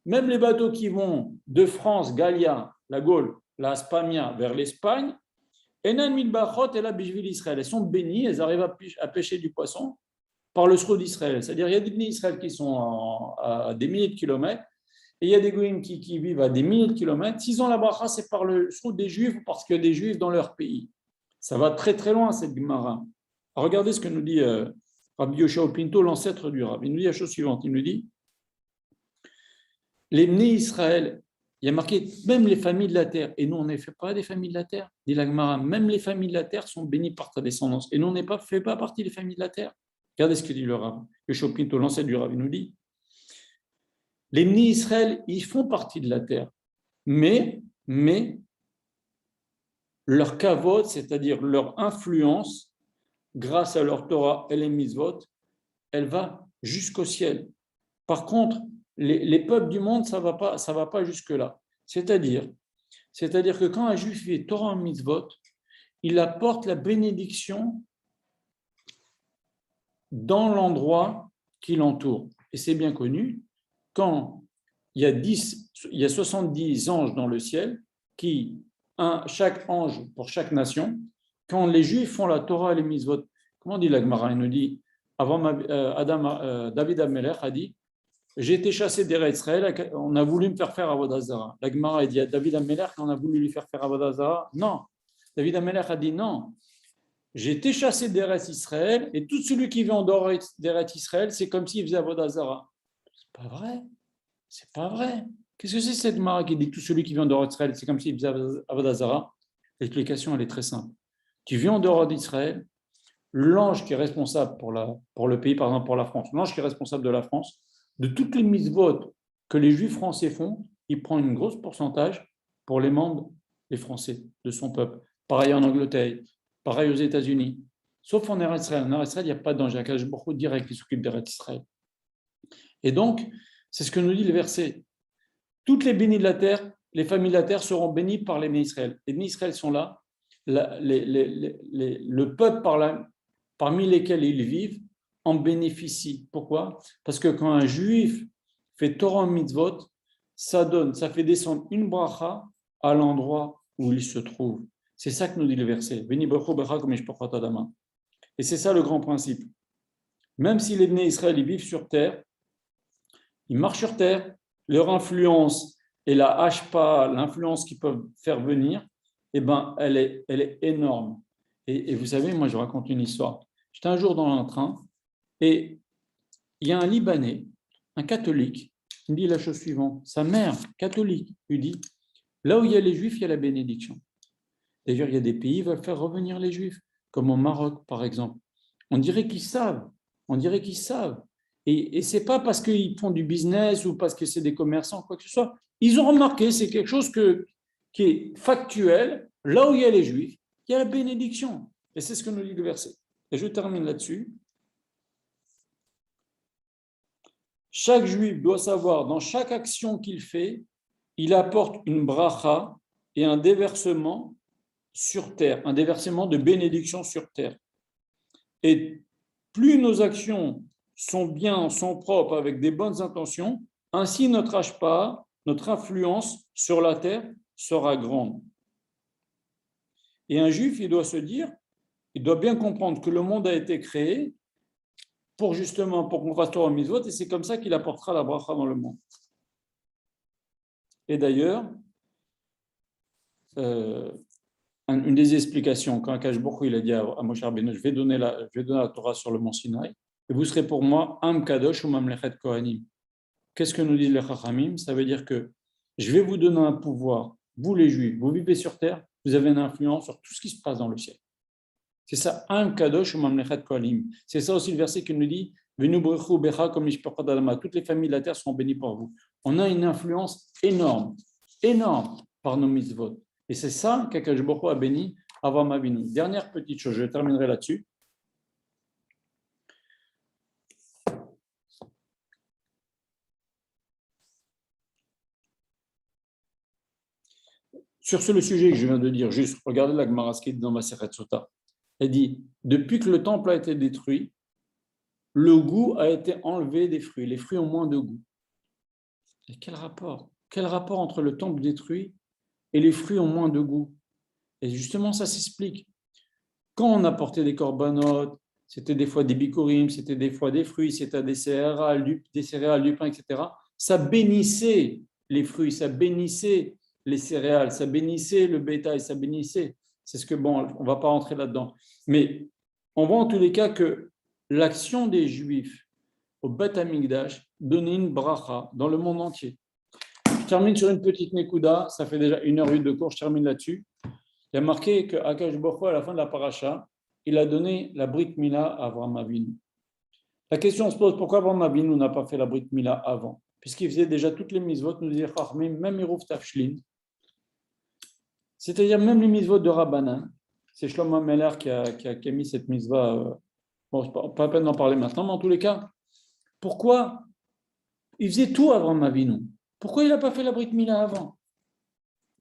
même les bateaux qui vont de France, Gallia, la Gaule, la Spamia vers l'Espagne, Enan milbachot et la bishvil Israël. Elles sont bénies, elles arrivent à pêcher du poisson par le sroud d'Israël. C'est-à-dire il y a des bénis d'Israël qui sont à des milliers de kilomètres. Et il y a des goïms qui vivent à des milliers de kilomètres. S'ils ont la bracha, c'est par le sroud des Juifs ou parce qu'il y a des Juifs dans leur pays. Ça va très très loin, cette Gemara. Regardez ce que nous dit Rabbi Yoshua Pinto, l'ancêtre du Rav. Il nous dit la chose suivante. Il nous dit, les nés Israël, il y a marqué même les familles de la terre. Et nous, on ne fait pas des familles de la terre. Dit la Gemara, même les familles de la terre sont bénies par ta descendance. Et nous, on ne fait pas partie des familles de la terre. Regardez ce que dit le Rav. Yoshua Pinto, l'ancêtre du Rav, il nous dit, les Bnei Israël, ils font partie de la terre, mais leur kavod, c'est-à-dire leur influence, grâce à leur Torah et les mitzvot, elle va jusqu'au ciel. Par contre, les peuples du monde, ça va pas jusque-là. C'est-à-dire que quand un juif fait Torah et mitzvot, il apporte la bénédiction dans l'endroit qui l'entoure. Et c'est bien connu. Quand il y a 70 anges dans le ciel, chaque ange pour chaque nation, quand les Juifs font la Torah et les mitzvot, comment dit la Gemara? Il nous dit, David Amelech a dit, j'ai été chassé d'Eretz Israël, on a voulu me faire Avodah Zara. La Gemara a dit à David Amelech qu'on a voulu lui faire Avodah Zara. Non, David Amelech a dit non. J'ai été chassé d'Eretz Israël et tout celui qui vit en dehors d'Eretz Israël, c'est comme s'il faisait Avodah Zara. Pas vrai, c'est pas vrai. Qu'est-ce que c'est cette Gemara qui dit que tout celui qui vient en dehors d'Israël, c'est comme s'il faisait Avodah Zara? L'explication, elle est très simple. Tu vis en dehors d'Israël, l'ange qui est responsable pour le pays, par exemple pour la France, l'ange qui est responsable de la France, de toutes les mitzvot que les Juifs français font, il prend une grosse pourcentage pour les membres, les Français, de son peuple. Pareil en Angleterre, pareil aux États-Unis. Sauf en Eretz Israël. En Eretz Israël, il n'y a pas d'ange. Il y a Akadosh Baruch Hu direct qui s'occupe d'Eretz Israël. Et donc, c'est ce que nous dit le verset. Toutes les bénis de la terre, les familles de la terre seront bénies par les bénis Israël. Les bénis Israël sont là. Le peuple parmi lesquels ils vivent en bénéficie. Pourquoi? Parce que quand un juif fait Torah mitzvot, ça fait descendre une bracha à l'endroit où il se trouve. C'est ça que nous dit le verset. Et c'est ça le grand principe. Même si les bénis Israël ils vivent sur terre, ils marchent sur terre, leur influence et la hashpa, l'influence qu'ils peuvent faire venir, eh ben, elle est énorme. Et vous savez, moi je raconte une histoire. J'étais un jour dans un train et il y a un Libanais, un catholique, qui me dit la chose suivante. Sa mère, catholique, lui dit, là où il y a les Juifs, il y a la bénédiction. D'ailleurs, il y a des pays qui veulent faire revenir les Juifs, comme au Maroc par exemple. On dirait qu'ils savent. Et ce n'est pas parce qu'ils font du business ou parce que c'est des commerçants, quoi que ce soit. Ils ont remarqué, c'est quelque chose qui est factuel. Là où il y a les Juifs, il y a la bénédiction. Et c'est ce que nous dit le verset. Et je termine là-dessus. Chaque Juif doit savoir, dans chaque action qu'il fait, il apporte une bracha et un déversement sur terre, un déversement de bénédiction sur terre. Et plus nos actions sont propres, avec des bonnes intentions, ainsi notre hashpa, notre influence sur la terre sera grande. Et un juif, il doit se dire, il doit bien comprendre que le monde a été créé pour qu'on fasse Torah Mitzvot, et c'est comme ça qu'il apportera la bracha dans le monde. Et d'ailleurs, une des explications, quand Akash Baruch Hu, il a dit à Moshe Rabbeinu, je vais donner la Torah sur le mont Sinaï, et vous serez pour moi Am Kadosh ou Mamlechet Kohanim. Qu'est-ce que nous disent les Chachamim? Ça veut dire que je vais vous donner un pouvoir, vous les Juifs, vous vivez sur terre, vous avez une influence sur tout ce qui se passe dans le ciel. C'est ça, Am Kadosh ou Mamlechet Kohanim. C'est ça aussi le verset qui nous dit Venu Brechu Becha comme Mishpachat Adama. Toutes les familles de la terre seront bénies par vous. On a une influence énorme par nos mitzvot. Et c'est ça qu'Akadosh Baruch Hu a béni Avraham Avinu. Dernière petite chose, je terminerai là-dessus. Sur le sujet que je viens de dire, juste regardez la Gemara qui est dans Masechet Sota. Elle dit, depuis que le temple a été détruit, le goût a été enlevé des fruits. Les fruits ont moins de goût. Et quel rapport? Quel rapport entre le temple détruit et les fruits ont moins de goût? Et justement, ça s'explique. Quand on apportait des corbanotes, c'était des fois des bikurim, c'était des fois des fruits, c'était des céréales, du pain, etc. Ça bénissait les fruits, ça bénissait les céréales, ça bénissait le bétail, ça bénissait. C'est ce que, bon, on ne va pas rentrer là-dedans. Mais on voit en tous les cas que l'action des Juifs au Beth Amikdash donnait une bracha dans le monde entier. Je termine sur une petite nekuda, ça fait déjà 1h08 de cours, je termine là-dessus. Il y a marqué que Akash Baruch Hu, à la fin de la paracha, il a donné la Brit Mila à Avraham Avinu. La question se pose, pourquoi Avraham Avinu n'a pas fait la Brit Mila avant? Puisqu'il faisait déjà toutes les mitzvot, nous dit Chachmim, même Eruv Tafshlin, c'est-à-dire même les mitzvot de Rabbanan. C'est Shlomo Meller qui a mis cette mitzvah. Bon, pas la peine d'en parler maintenant, mais en tous les cas, pourquoi il faisait tout Avraham Avinu? Pourquoi il n'a pas fait la Brit Mila avant?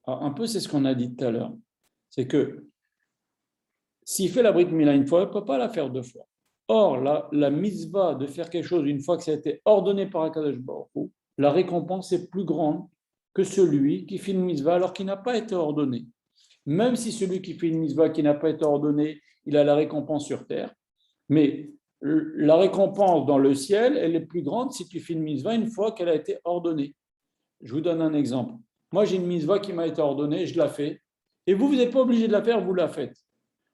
Alors, un peu, c'est ce qu'on a dit tout à l'heure. C'est que s'il fait la Brit Mila une fois, il ne peut pas la faire 2 fois. Or, la mitzvah de faire quelque chose une fois que ça a été ordonné par Akadosh Baruch Hu, la récompense est plus grande que celui qui fait une mitzvah alors qu'il n'a pas été ordonné. Même si celui qui fait une mitzvah qui n'a pas été ordonné, il a la récompense sur terre, mais la récompense dans le ciel, elle est plus grande si tu fais une mitzvah une fois qu'elle a été ordonnée. Je vous donne un exemple. Moi, j'ai une mitzvah qui m'a été ordonnée, je la fais, et vous n'êtes pas obligé de la faire, vous la faites.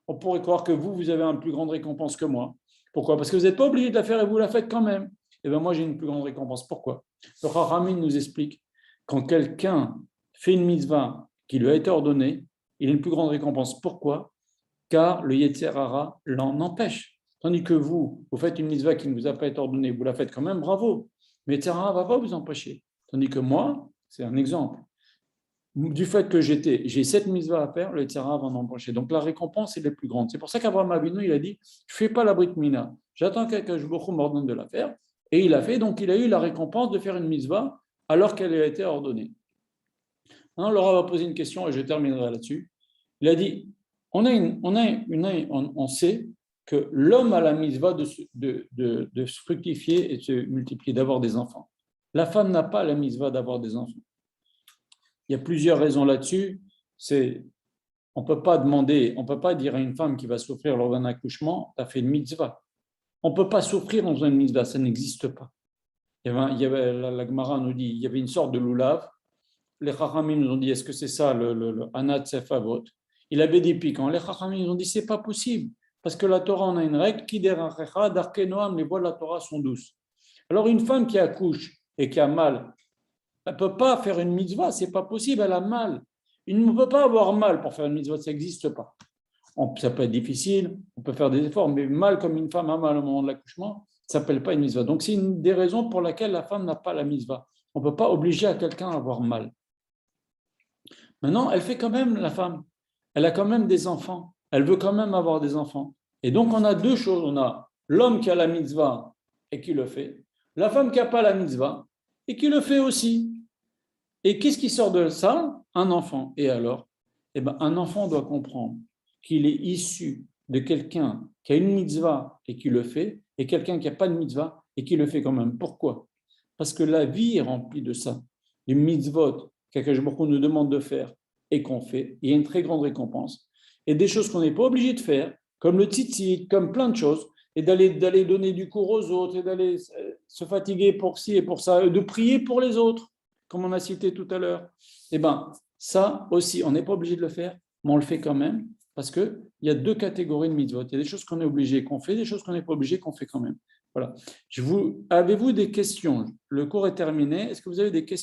On pourrait croire que vous avez une plus grande récompense que moi. Pourquoi? Parce que vous n'êtes pas obligé de la faire et vous la faites quand même. Et bien moi, j'ai une plus grande récompense. Pourquoi? Le Chachamim nous explique, quand quelqu'un fait une mitzvah qui lui a été ordonnée, il a une plus grande récompense. Pourquoi? Car le Yetzer Hara l'en empêche. Tandis que vous faites une mitzvah qui ne vous a pas été ordonnée, vous la faites quand même, bravo. Mais Yetzer Hara ne va pas vous empêcher. Tandis que moi, c'est un exemple. Du fait que j'ai 7 mitzvahs à faire, le Yetzer Hara va en empêcher. Donc la récompense est la plus grande. C'est pour ça qu'Avraham Avinu, il a dit, je ne fais pas la Brit Mila. J'attends qu'Akadosh Baruch Hu m'ordonne de la faire. Et il a fait, donc il a eu la récompense de faire une mitzvah alors qu'elle a été ordonnée. Maintenant, Laura va poser une question et je terminerai là-dessus. Il a dit, on sait que l'homme a la mitzvah de se fructifier et de se multiplier, d'avoir des enfants. La femme n'a pas la mitzvah d'avoir des enfants. Il y a plusieurs raisons là-dessus. On ne peut pas dire à une femme qui va souffrir lors d'un accouchement, tu as fait une mitzvah. On ne peut pas souffrir dans une mitzvah, ça n'existe pas. La Gemara nous dit, il y avait une sorte de loulav. Les Chachamim nous ont dit, est-ce que c'est ça le Anat Sefavot? Il avait dit piquant. Les Chachamim nous ont dit, c'est pas possible. Parce que la Torah, on a une règle, qui derachecha, darke noam, les voies de la Torah sont douces. Alors une femme qui accouche et qui a mal, elle ne peut pas faire une mitzvah, ce n'est pas possible, elle a mal. Il ne peut pas avoir mal pour faire une mitzvah, ça n'existe pas. Ça peut être difficile, on peut faire des efforts, mais mal comme une femme a mal au moment de l'accouchement, ça ne s'appelle pas une mitzvah. Donc c'est une des raisons pour lesquelles la femme n'a pas la mitzvah. On ne peut pas obliger à quelqu'un à avoir mal. Maintenant, elle fait quand même la femme. Elle a quand même des enfants. Elle veut quand même avoir des enfants. Et donc on a 2 choses. On a l'homme qui a la mitzvah et qui le fait. La femme qui n'a pas la mitzvah et qui le fait aussi. Et qu'est-ce qui sort de ça? Un enfant. Et alors? Eh bien, un enfant doit comprendre qu'il est issu de quelqu'un qui a une mitzvah et qui le fait, et quelqu'un qui n'a pas de mitzvah et qui le fait quand même. Pourquoi? Parce que la vie est remplie de ça. les mitzvot qu'Akadosh Baruch Hu nous demande de faire et qu'on fait, il y a une très grande récompense. Et des choses qu'on n'est pas obligé de faire, comme le tzitzit, comme plein de choses, et d'aller donner du cours aux autres, et d'aller se fatiguer pour ci et pour ça, de prier pour les autres, comme on a cité tout à l'heure. Eh bien, ça aussi, on n'est pas obligé de le faire, mais on le fait quand même, parce qu'il y a deux catégories de mitzvot. Il y a des choses qu'on est obligé qu'on fait, des choses qu'on n'est pas obligé qu'on fait quand même. Voilà. Avez-vous des questions? Le cours est terminé. Est-ce que vous avez des questions?